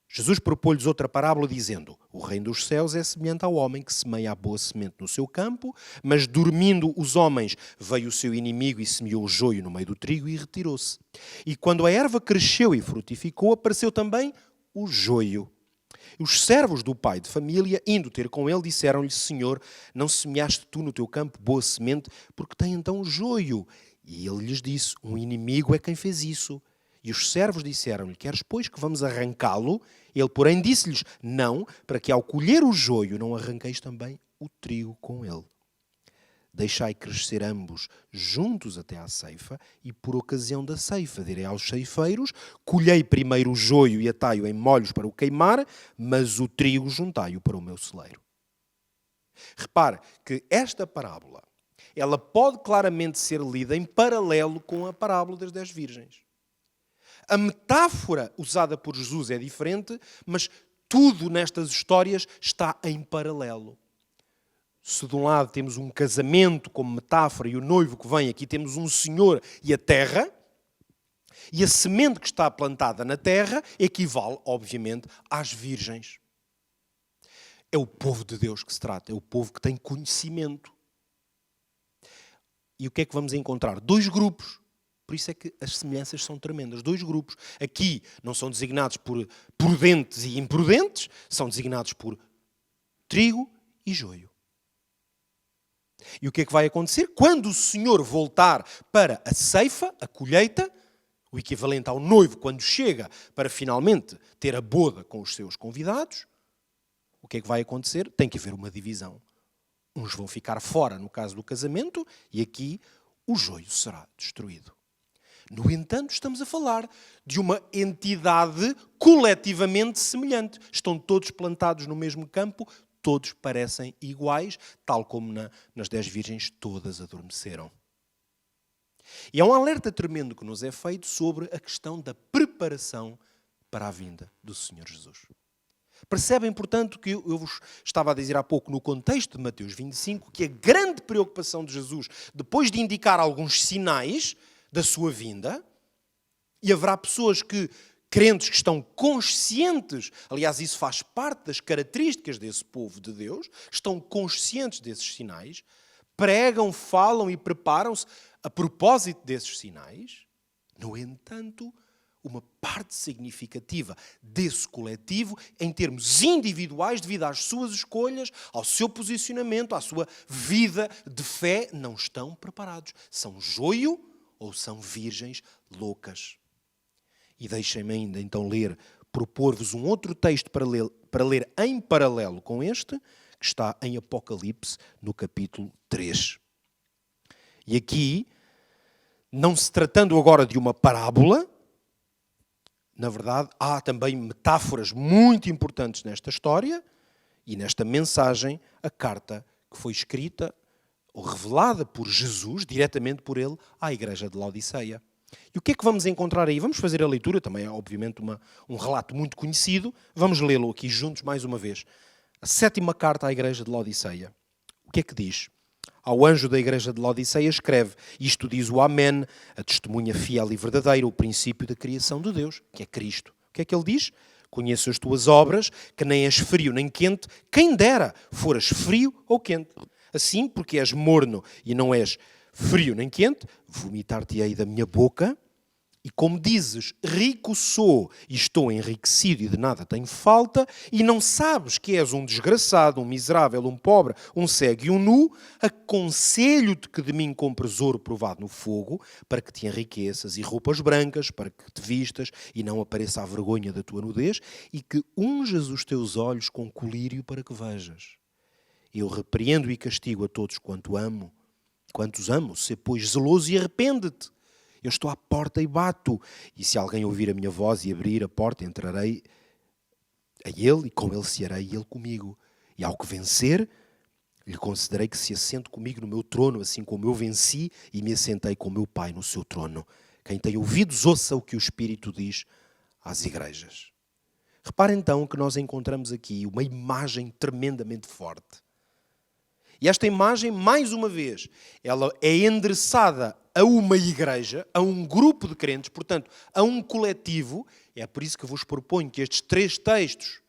Jesus propôs-lhes outra parábola dizendo: o reino dos céus é semelhante ao homem que semeia a boa semente no seu campo, mas dormindo os homens, veio o seu inimigo e semeou o joio no meio do trigo e retirou-se. E quando a erva cresceu e frutificou, apareceu também o joio. Os servos do pai de família, indo ter com ele, disseram-lhe: Senhor, não semeaste tu no teu campo boa semente, porque tem então o joio? E ele lhes disse: um inimigo é quem fez isso. E os servos disseram-lhe: queres, pois, que vamos arrancá-lo? Ele, porém, disse-lhes: não, para que ao colher o joio não arranqueis também o trigo com ele. Deixai crescer ambos juntos até à ceifa, e por ocasião da ceifa direi aos ceifeiros: colhei primeiro o joio e atai-o em molhos para o queimar, mas o trigo juntai-o para o meu celeiro. Repare que esta parábola, ela pode claramente ser lida em paralelo com a parábola das 10 virgens. A metáfora usada por Jesus é diferente, mas tudo nestas histórias está em paralelo. Se de um lado temos um casamento como metáfora e o noivo que vem, aqui temos um senhor e a terra, e a semente que está plantada na terra equivale, obviamente, às virgens. É o povo de Deus que se trata, é o povo que tem conhecimento. E o que é que vamos encontrar? 2 grupos. Por isso é que as semelhanças são tremendas. 2 grupos. Aqui não são designados por prudentes e imprudentes, são designados por trigo e joio. E o que é que vai acontecer? Quando o Senhor voltar para a ceifa, a colheita, o equivalente ao noivo quando chega para finalmente ter a boda com os seus convidados, o que é que vai acontecer? Tem que haver uma divisão. Uns vão ficar fora no caso do casamento e aqui o joio será destruído. No entanto, estamos a falar de uma entidade coletivamente semelhante. Estão todos plantados no mesmo campo, todos parecem iguais, tal como nas 10 virgens todas adormeceram. E é um alerta tremendo que nos é feito sobre a questão da preparação para a vinda do Senhor Jesus. Percebem, portanto, que eu vos estava a dizer há pouco, no contexto de Mateus 25, que a grande preocupação de Jesus, depois de indicar alguns sinais da sua vinda, e haverá pessoas crentes que estão conscientes, aliás, isso faz parte das características desse povo de Deus, estão conscientes desses sinais, pregam, falam e preparam-se a propósito desses sinais. No entanto, uma parte significativa desse coletivo, em termos individuais, devido às suas escolhas, ao seu posicionamento, à sua vida de fé, não estão preparados. São joio ou são virgens loucas. E deixem-me ainda então propor-vos um outro texto para ler em paralelo com este, que está em Apocalipse, no capítulo 3. E aqui, não se tratando agora de uma parábola, na verdade, há também metáforas muito importantes nesta história e nesta mensagem, a carta que foi escrita ou revelada por Jesus, diretamente por ele, à igreja de Laodiceia. E o que é que vamos encontrar aí? Vamos fazer a leitura, também é obviamente um relato muito conhecido. Vamos lê-lo aqui juntos mais uma vez. A 7ª carta à igreja de Laodiceia. O que é que diz? Ao anjo da igreja de Laodiceia escreve: isto diz o Amém, a testemunha fiel e verdadeira, o princípio da criação de Deus, que é Cristo. O que é que ele diz? Conheço as tuas obras, que nem és frio nem quente, quem dera foras frio ou quente. Assim, porque és morno e não és frio nem quente, vomitar-te-ei da minha boca. E como dizes, rico sou e estou enriquecido e de nada tenho falta, e não sabes que és um desgraçado, um miserável, um pobre, um cego e um nu, aconselho-te que de mim compres ouro provado no fogo, para que te enriqueças, e roupas brancas, para que te vistas e não apareça a vergonha da tua nudez, e que unjas os teus olhos com colírio para que vejas. Eu repreendo e castigo a todos quantos amo, sê pois zeloso e arrepende-te. Eu estou à porta e bato, e se alguém ouvir a minha voz e abrir a porta, entrarei a ele, e com ele cearei, e ele comigo. E ao que vencer, lhe concederei que se assente comigo no meu trono, assim como eu venci e me assentei com meu Pai no seu trono. Quem tem ouvidos, ouça o que o Espírito diz às igrejas. Repare então que nós encontramos aqui uma imagem tremendamente forte. E esta imagem, mais uma vez, ela é endereçada a uma igreja, a um grupo de crentes, portanto, a um coletivo. É por isso que vos proponho que estes 3 textos,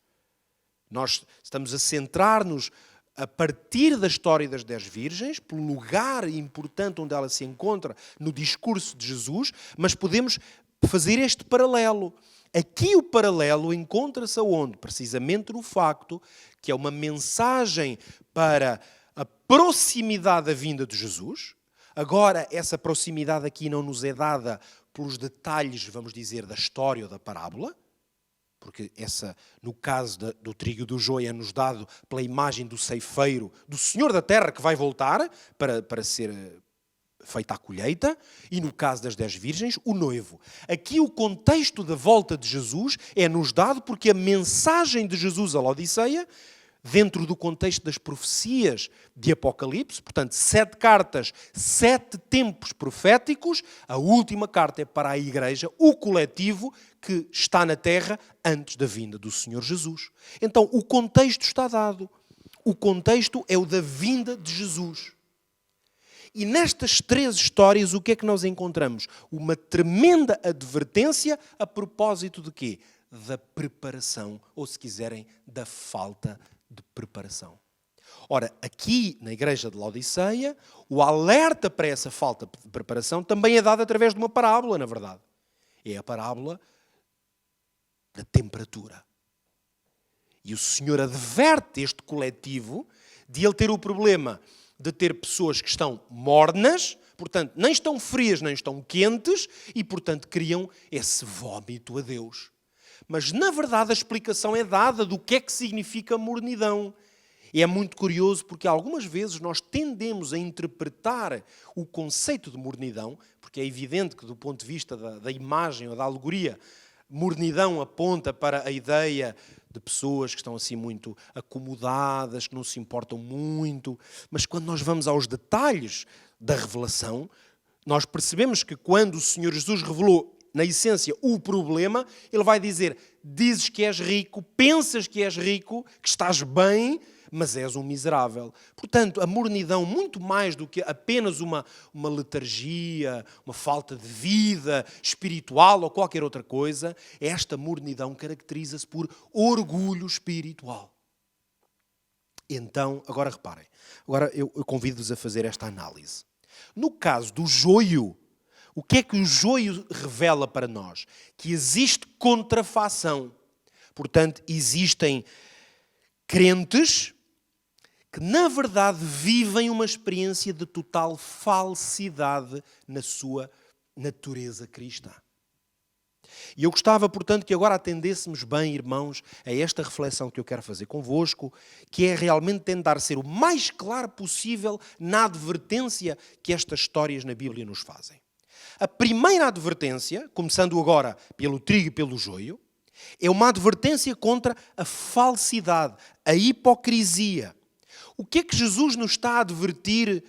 nós estamos a centrar-nos a partir da história das 10 virgens, pelo lugar importante onde ela se encontra no discurso de Jesus, mas podemos fazer este paralelo. Aqui o paralelo encontra-se aonde? Precisamente no facto que é uma mensagem para a proximidade da vinda de Jesus. Agora, essa proximidade aqui não nos é dada pelos detalhes, vamos dizer, da história ou da parábola, porque essa, no caso do trigo e do joio, é-nos dado pela imagem do ceifeiro, do Senhor da terra que vai voltar para ser feita a colheita, e no caso das 10 virgens, o noivo. Aqui o contexto da volta de Jesus é-nos dado porque a mensagem de Jesus à Laodiceia, dentro do contexto das profecias de Apocalipse, portanto, 7 cartas, 7 tempos proféticos, a última carta é para a igreja, o coletivo que está na terra antes da vinda do Senhor Jesus. Então, o contexto está dado. O contexto é o da vinda de Jesus. E nestas 3 histórias, o que é que nós encontramos? Uma tremenda advertência a propósito de quê? Da preparação, ou se quiserem, da falta de preparação. Ora, aqui na igreja de Laodiceia, o alerta para essa falta de preparação também é dado através de uma parábola, na verdade. É a parábola da temperatura. E o Senhor adverte este coletivo de ele ter o problema de ter pessoas que estão mornas, portanto, nem estão frias, nem estão quentes, e, portanto, criam esse vómito a Deus. Mas, na verdade, a explicação é dada do que é que significa mornidão. E é muito curioso porque algumas vezes nós tendemos a interpretar o conceito de mornidão, porque é evidente que do ponto de vista da imagem ou da alegoria, mornidão aponta para a ideia de pessoas que estão assim muito acomodadas, que não se importam muito. Mas quando nós vamos aos detalhes da revelação, nós percebemos que quando o Senhor Jesus revelou na essência, o problema, ele vai dizer, dizes que és rico, pensas que és rico, que estás bem, mas és um miserável. Portanto, a mornidão, muito mais do que apenas uma letargia, uma falta de vida espiritual ou qualquer outra coisa, esta mornidão caracteriza-se por orgulho espiritual. Então, agora reparem, agora eu convido-vos a fazer esta análise. No caso do joio, o que é que o joio revela para nós? Que existe contrafação. Portanto, existem crentes que, na verdade, vivem uma experiência de total falsidade na sua natureza cristã. E eu gostava, portanto, que agora atendêssemos bem, irmãos, a esta reflexão que eu quero fazer convosco, que é realmente tentar ser o mais claro possível na advertência que estas histórias na Bíblia nos fazem. A primeira advertência, começando agora pelo trigo e pelo joio, é uma advertência contra a falsidade, a hipocrisia. O que é que Jesus nos está a advertir,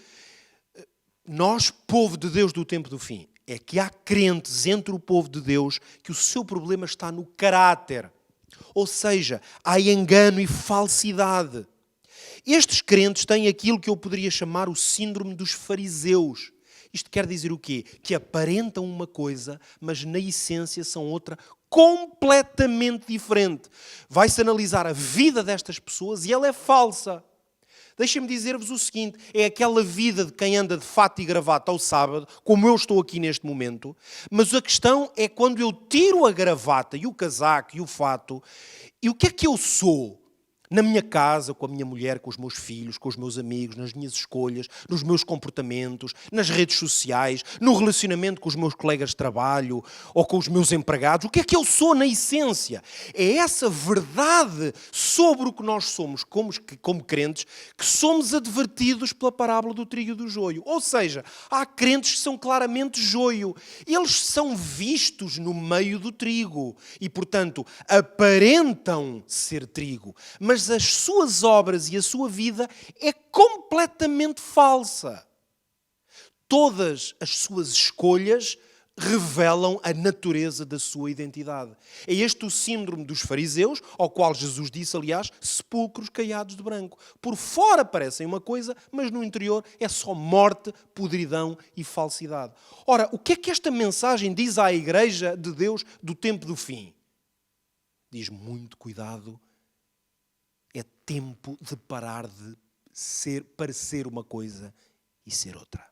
nós, povo de Deus do tempo do fim? É que há crentes entre o povo de Deus que o seu problema está no caráter. Ou seja, há engano e falsidade. Estes crentes têm aquilo que eu poderia chamar o síndrome dos fariseus. Isto quer dizer o quê? Que aparentam uma coisa, mas na essência são outra completamente diferente. Vai-se analisar a vida destas pessoas e ela é falsa. Deixem-me dizer-vos o seguinte, é aquela vida de quem anda de fato e gravata ao sábado, como eu estou aqui neste momento, mas a questão é quando eu tiro a gravata e o casaco e o fato, e o que é que eu sou? Na minha casa, com a minha mulher, com os meus filhos, com os meus amigos, nas minhas escolhas, nos meus comportamentos, nas redes sociais, no relacionamento com os meus colegas de trabalho ou com os meus empregados. O que é que eu sou na essência? É essa verdade sobre o que nós somos como crentes que somos advertidos pela parábola do trigo e do joio. Ou seja, há crentes que são claramente joio. Eles são vistos no meio do trigo e, portanto, aparentam ser trigo. Mas as suas obras e a sua vida é completamente falsa. Todas as suas escolhas revelam a natureza da sua identidade. É este o síndrome dos fariseus, ao qual Jesus disse, aliás, sepulcros caiados de branco. Por fora parecem uma coisa, mas no interior é só morte, podridão e falsidade. Ora, o que é que esta mensagem diz à Igreja de Deus do tempo do fim? Diz muito cuidado. É tempo de parar de parecer uma coisa e ser outra.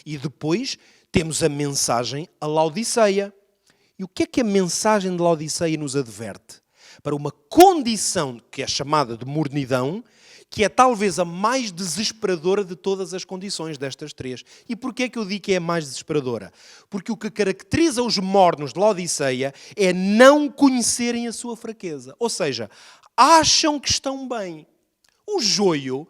E depois temos a mensagem a Laodiceia. E o que é que a mensagem de Laodiceia nos adverte? Para uma condição que é chamada de mornidão, que é talvez a mais desesperadora de todas as condições destas três. E porquê é que eu digo que é a mais desesperadora? Porque o que caracteriza os mornos de Laodiceia é não conhecerem a sua fraqueza. Ou seja, acham que estão bem. O joio,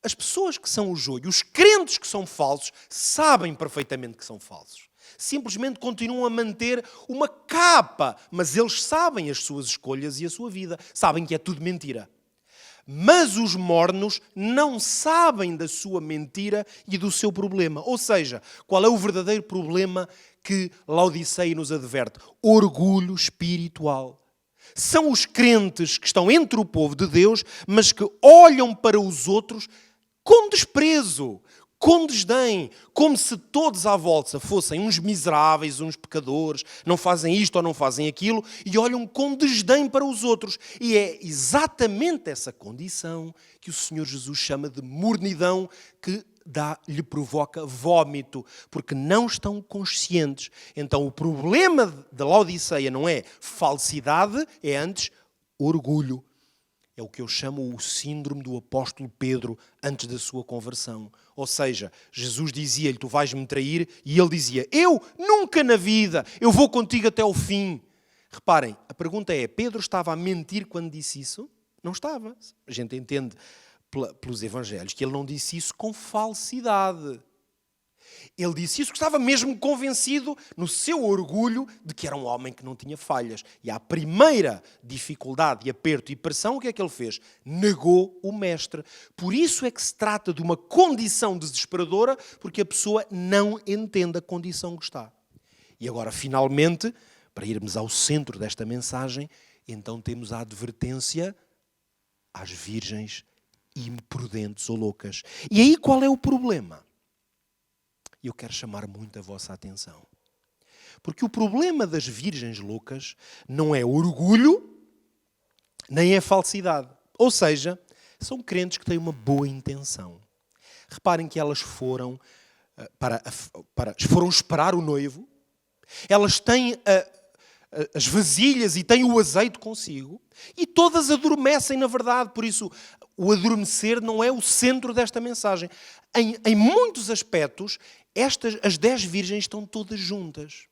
as pessoas que são o joio, os crentes que são falsos, sabem perfeitamente que são falsos. Simplesmente continuam a manter uma capa, mas eles sabem as suas escolhas e a sua vida. Sabem que é tudo mentira. Mas os mornos não sabem da sua mentira e do seu problema. Ou seja, qual é o verdadeiro problema que Laodiceia nos adverte? Orgulho espiritual. São os crentes que estão entre o povo de Deus, mas que olham para os outros com desprezo, com desdém, como se todos à volta fossem uns miseráveis, uns pecadores, não fazem isto ou não fazem aquilo, e olham com desdém para os outros. E é exatamente essa condição que o Senhor Jesus chama de mornidão, que lhe provoca vómito, porque não estão conscientes. Então o problema da Laodiceia não é falsidade, é antes orgulho. É o que eu chamo o síndrome do apóstolo Pedro antes da sua conversão. Ou seja, Jesus dizia-lhe, tu vais-me trair, e ele dizia, eu nunca na vida, eu vou contigo até ao fim. Reparem, a pergunta é, Pedro estava a mentir quando disse isso? Não estava. A gente entende pelos evangelhos que ele não disse isso com falsidade. Ele disse isso porque estava mesmo convencido no seu orgulho de que era um homem que não tinha falhas. E à primeira dificuldade e aperto e pressão, o que é que ele fez? Negou o mestre. Por isso é que se trata de uma condição desesperadora, porque a pessoa não entende a condição que está. E agora, finalmente, para irmos ao centro desta mensagem, então temos a advertência às virgens imprudentes ou loucas. E aí qual é o problema? E eu quero chamar muito a vossa atenção. Porque o problema das virgens loucas não é orgulho, nem é falsidade. Ou seja, são crentes que têm uma boa intenção. Reparem que elas foram esperar o noivo, elas têm as vasilhas e têm o azeite consigo, e todas adormecem na verdade. Por isso, o adormecer não é o centro desta mensagem. Em muitos aspectos, as 10 virgens estão todas juntas.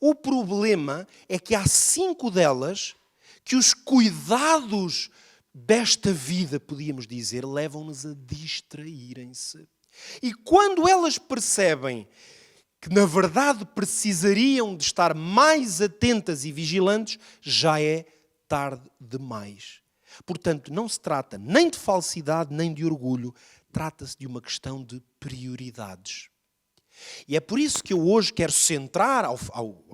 O problema é que há 5 delas que os cuidados desta vida, podíamos dizer, levam-nos a distraírem-se. E quando elas percebem que na verdade precisariam de estar mais atentas e vigilantes, já é tarde demais. Portanto, não se trata nem de falsidade, nem de orgulho, trata-se de uma questão de prioridades. E é por isso que eu hoje quero centrar,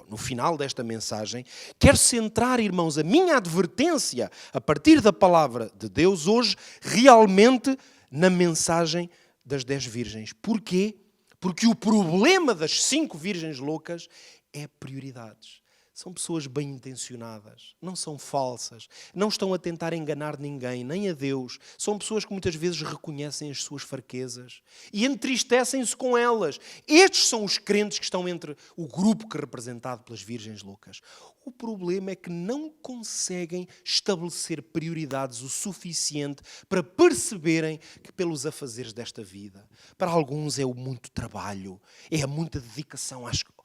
no final desta mensagem, quero centrar, irmãos, a minha advertência, a partir da palavra de Deus hoje, realmente na mensagem das 10 virgens. Porquê? Porque o problema das 5 virgens loucas é prioridades. São pessoas bem intencionadas, não são falsas, não estão a tentar enganar ninguém, nem a Deus. São pessoas que muitas vezes reconhecem as suas fraquezas e entristecem-se com elas. Estes são os crentes que estão entre o grupo que é representado pelas Virgens Loucas. O problema é que não conseguem estabelecer prioridades o suficiente para perceberem que pelos afazeres desta vida, para alguns é o muito trabalho, é a muita dedicação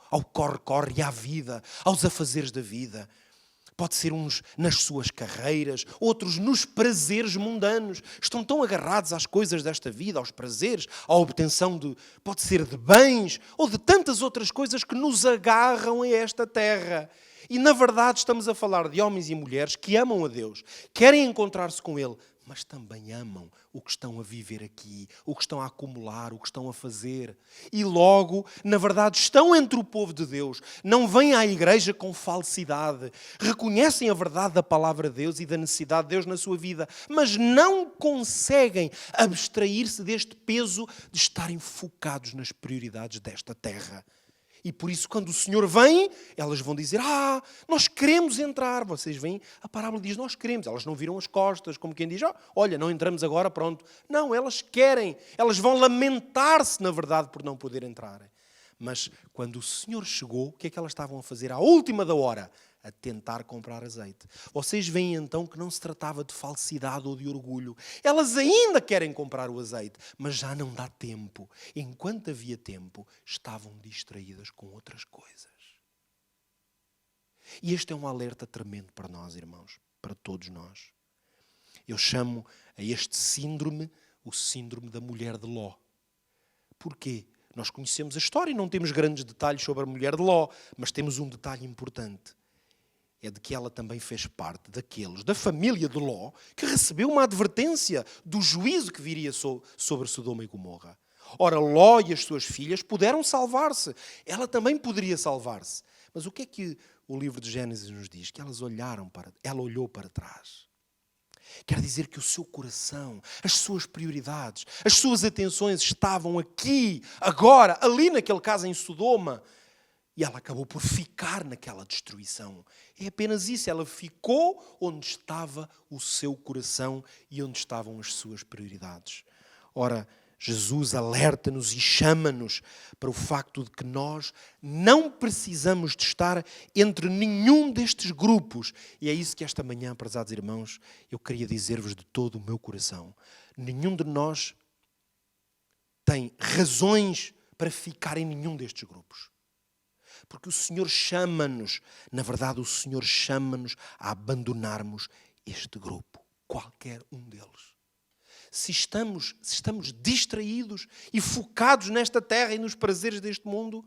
ao corre-corre e à vida, aos afazeres da vida. Pode ser uns nas suas carreiras, outros nos prazeres mundanos. Estão tão agarrados às coisas desta vida, aos prazeres, à obtenção pode ser de bens ou de tantas outras coisas que nos agarram a esta terra. E na verdade estamos a falar de homens e mulheres que amam a Deus, querem encontrar-se com Ele, mas também amam o que estão a viver aqui, o que estão a acumular, o que estão a fazer. E logo, na verdade, estão entre o povo de Deus. Não vêm à igreja com falsidade. Reconhecem a verdade da palavra de Deus e da necessidade de Deus na sua vida, mas não conseguem abstrair-se deste peso de estarem focados nas prioridades desta terra. E por isso, quando o Senhor vem, elas vão dizer, nós queremos entrar. Vocês veem, a parábola diz, nós queremos. Elas não viram as costas, como quem diz, olha, não entramos agora, pronto. Não, elas querem. Elas vão lamentar-se, na verdade, por não poder entrar. Mas quando o Senhor chegou, o que é que elas estavam a fazer à última da hora? A tentar comprar azeite. Vocês veem então que não se tratava de falsidade ou de orgulho. Elas ainda querem comprar o azeite, mas já não dá tempo. Enquanto havia tempo, estavam distraídas com outras coisas. E este é um alerta tremendo para nós, irmãos, para todos nós. Eu chamo a este síndrome o síndrome da mulher de Ló. Porquê? Nós conhecemos a história e não temos grandes detalhes sobre a mulher de Ló, mas temos um detalhe importante. É de que ela também fez parte daqueles, da família de Ló, que recebeu uma advertência do juízo que viria sobre Sodoma e Gomorra. Ora, Ló e as suas filhas puderam salvar-se. Ela também poderia salvar-se. Mas o que é que o livro de Gênesis nos diz? Que ela olhou para trás. Quer dizer que o seu coração, as suas prioridades, as suas atenções estavam aqui, agora, ali naquele caso em Sodoma. E ela acabou por ficar naquela destruição. É apenas isso, ela ficou onde estava o seu coração e onde estavam as suas prioridades. Ora, Jesus alerta-nos e chama-nos para o facto de que nós não precisamos de estar entre nenhum destes grupos. E é isso que esta manhã, prezados irmãos, eu queria dizer-vos de todo o meu coração. Nenhum de nós tem razões para ficar em nenhum destes grupos. Porque o Senhor chama-nos, na verdade o Senhor chama-nos a abandonarmos este grupo, qualquer um deles. Se estamos distraídos e focados nesta terra e nos prazeres deste mundo,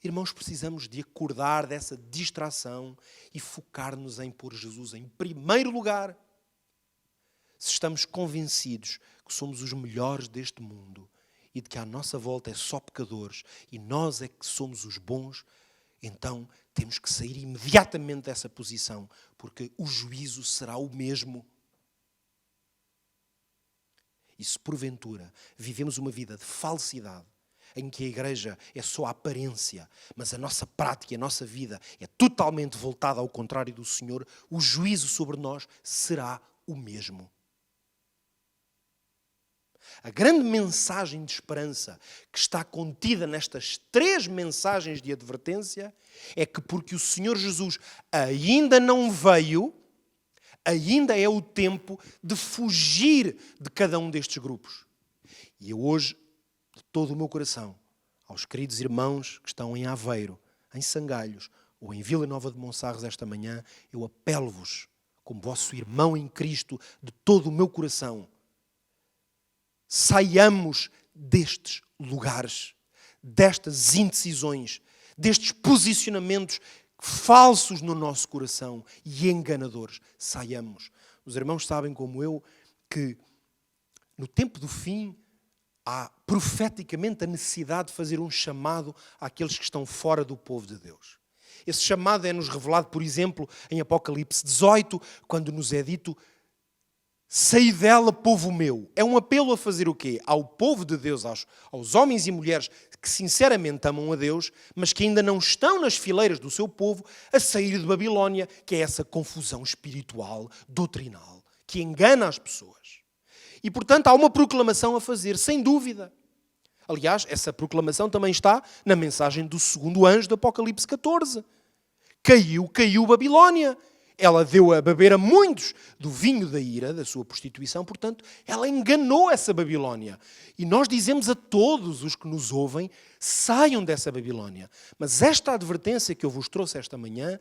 irmãos, precisamos de acordar dessa distração e focar-nos em pôr Jesus em primeiro lugar. Se estamos convencidos que somos os melhores deste mundo e de que à nossa volta é só pecadores e nós é que somos os bons, então temos que sair imediatamente dessa posição, porque o juízo será o mesmo. E se porventura vivemos uma vida de falsidade, em que a igreja é só a aparência, mas a nossa prática, a nossa vida é totalmente voltada ao contrário do Senhor, o juízo sobre nós será o mesmo. A grande mensagem de esperança que está contida nestas 3 mensagens de advertência é que porque o Senhor Jesus ainda não veio, ainda é o tempo de fugir de cada um destes grupos. E eu hoje, de todo o meu coração, aos queridos irmãos que estão em Aveiro, em Sangalhos ou em Vila Nova de Monsarres esta manhã, eu apelo-vos, como vosso irmão em Cristo, de todo o meu coração, saiamos destes lugares, destas indecisões, destes posicionamentos falsos no nosso coração e enganadores. Saiamos. Os irmãos sabem como eu que no tempo do fim há profeticamente a necessidade de fazer um chamado àqueles que estão fora do povo de Deus. Esse chamado é-nos revelado, por exemplo, em Apocalipse 18, quando nos é dito: saí dela, povo meu. É um apelo a fazer o quê? Ao povo de Deus, aos homens e mulheres que sinceramente amam a Deus, mas que ainda não estão nas fileiras do seu povo a sair de Babilónia, que é essa confusão espiritual, doutrinal, que engana as pessoas. E, portanto, há uma proclamação a fazer, sem dúvida. Aliás, essa proclamação também está na mensagem do segundo anjo do Apocalipse 14. Caiu Babilónia. Ela deu a beber a muitos do vinho da ira, da sua prostituição, portanto, ela enganou essa Babilónia. E nós dizemos a todos os que nos ouvem, saiam dessa Babilónia. Mas esta advertência que eu vos trouxe esta manhã,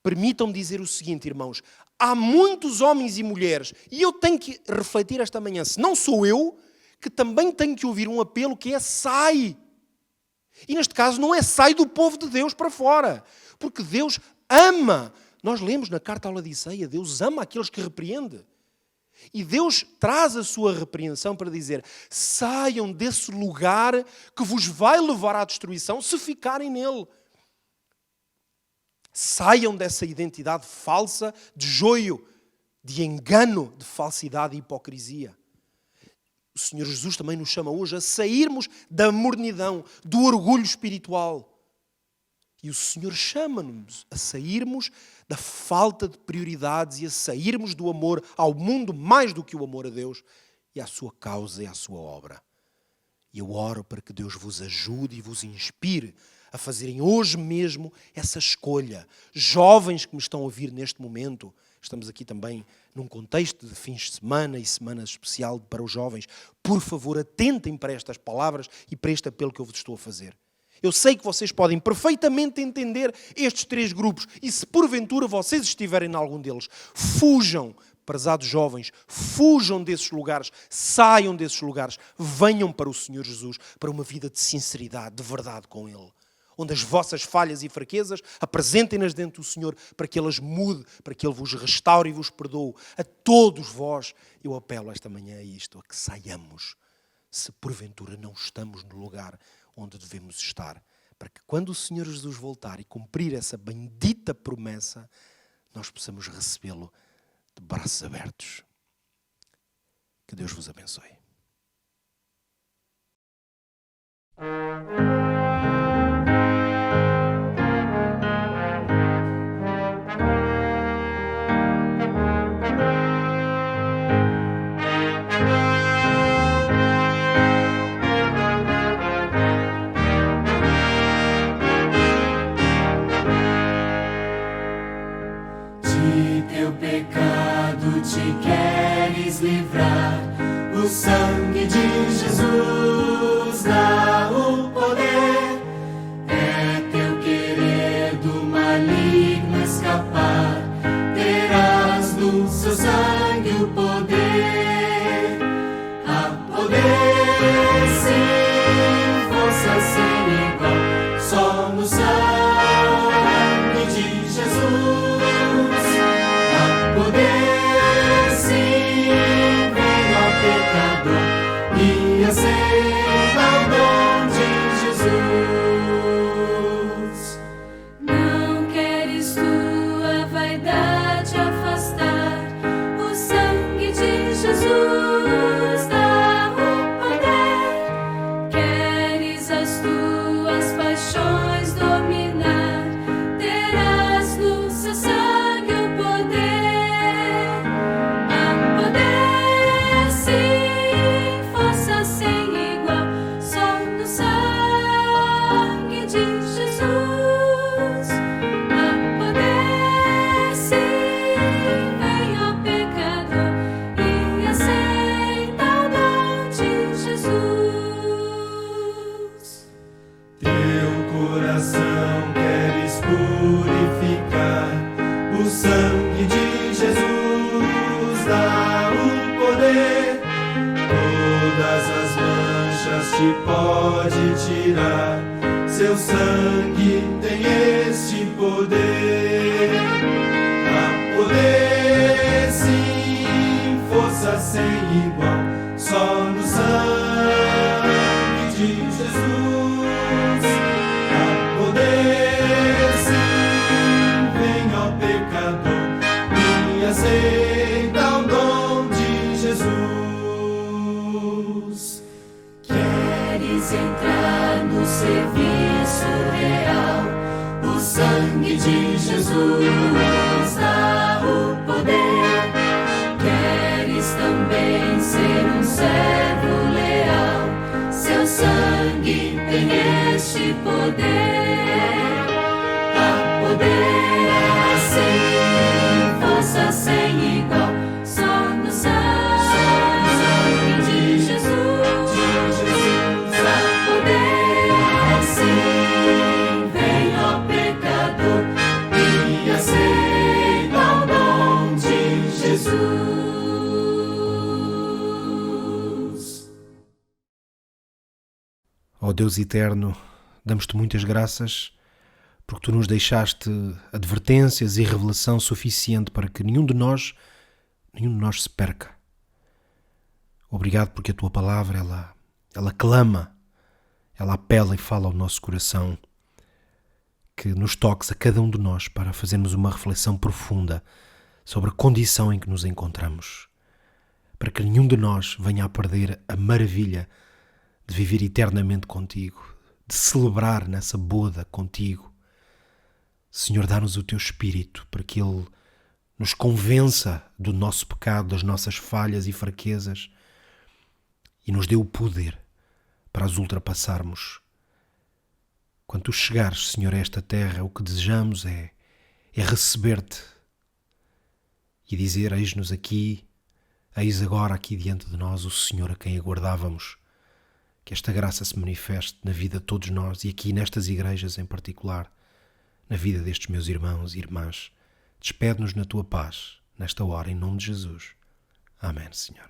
permitam-me dizer o seguinte, irmãos, há muitos homens e mulheres, e eu tenho que refletir esta manhã, se não sou eu, que também tenho que ouvir um apelo que é sai. E neste caso não é sai do povo de Deus para fora, porque Deus ama. Nós lemos na carta à Laodiceia, Deus ama aqueles que repreende. E Deus traz a sua repreensão para dizer, saiam desse lugar que vos vai levar à destruição se ficarem nele. Saiam dessa identidade falsa de joio, de engano, de falsidade e hipocrisia. O Senhor Jesus também nos chama hoje a sairmos da mornidão, do orgulho espiritual. E o Senhor chama-nos a sairmos da falta de prioridades e a sairmos do amor ao mundo mais do que o amor a Deus e à sua causa e à sua obra. E eu oro para que Deus vos ajude e vos inspire a fazerem hoje mesmo essa escolha. Jovens que me estão a ouvir neste momento, estamos aqui também num contexto de fins de semana e semana especial para os jovens. Por favor, atentem para estas palavras e para este apelo que eu vos estou a fazer. Eu sei que vocês podem perfeitamente entender estes três grupos e se porventura vocês estiverem em algum deles, fujam, prezados jovens, fujam desses lugares, saiam desses lugares, venham para o Senhor Jesus, para uma vida de sinceridade, de verdade com Ele. Onde as vossas falhas e fraquezas, apresentem-nas dentro do Senhor para que elas mude, para que Ele vos restaure e vos perdoe. A todos vós, eu apelo esta manhã a isto, a que saiamos, se porventura não estamos no lugar onde devemos estar, para que quando o Senhor Jesus voltar e cumprir essa bendita promessa, nós possamos recebê-lo de braços abertos. Que Deus vos abençoe. Te queres livrar, o sangue de Jesus dá o poder. É teu querer do maligno escapar, terás no seu sangue o poder. A poder, sim, força sem igual, só no sangue de Jesus. A poder, e aceita o dom de Jesus. Não queres tua vaidade afastar, o sangue de Jesus dá o poder. Queres as tuas paixões dominar, terás no seu sangue o poder. A poder, sim, força sem igual, só no sangue de Jesus. A poder, sim, vem ao pecador e aceita o dom de Jesus. Teu coração queres purificar, o sangue de Jesus dá o poder. Todas as manchas te pode tirar, seu sangue tem este poder. A poder, sim, força sem igual, só no sangue de Jesus. A poder, sim, vem ao pecador e aceita o dom de Jesus. Queres faz entrar no serviço real. O sangue de Jesus dá o poder. Queres também ser um servo leal? Seu sangue tem este poder. Há poder assim, força sem igual. Só no sangue de Jesus. Há poder assim, vem ao pecador e aceita o dom de Jesus. Ó Deus eterno, damos-te muitas graças porque tu nos deixaste advertências e revelação suficiente para que nenhum de nós se perca. Obrigado porque a tua palavra, ela clama, ela apela e fala ao nosso coração. Que nos toques a cada um de nós para fazermos uma reflexão profunda sobre a condição em que nos encontramos. Para que nenhum de nós venha a perder a maravilha de viver eternamente contigo, de celebrar nessa boda contigo. Senhor, dá-nos o teu Espírito para que Ele nos convença do nosso pecado, das nossas falhas e fraquezas e nos dê o poder para as ultrapassarmos. Quando tu chegares, Senhor, a esta terra, o que desejamos é receber-te e dizer: eis-nos aqui, eis agora aqui diante de nós o Senhor a quem aguardávamos. Que esta graça se manifeste na vida de todos nós e aqui nestas igrejas em particular, na vida destes meus irmãos e irmãs. Despede-nos na tua paz, nesta hora, em nome de Jesus. Amém, Senhor.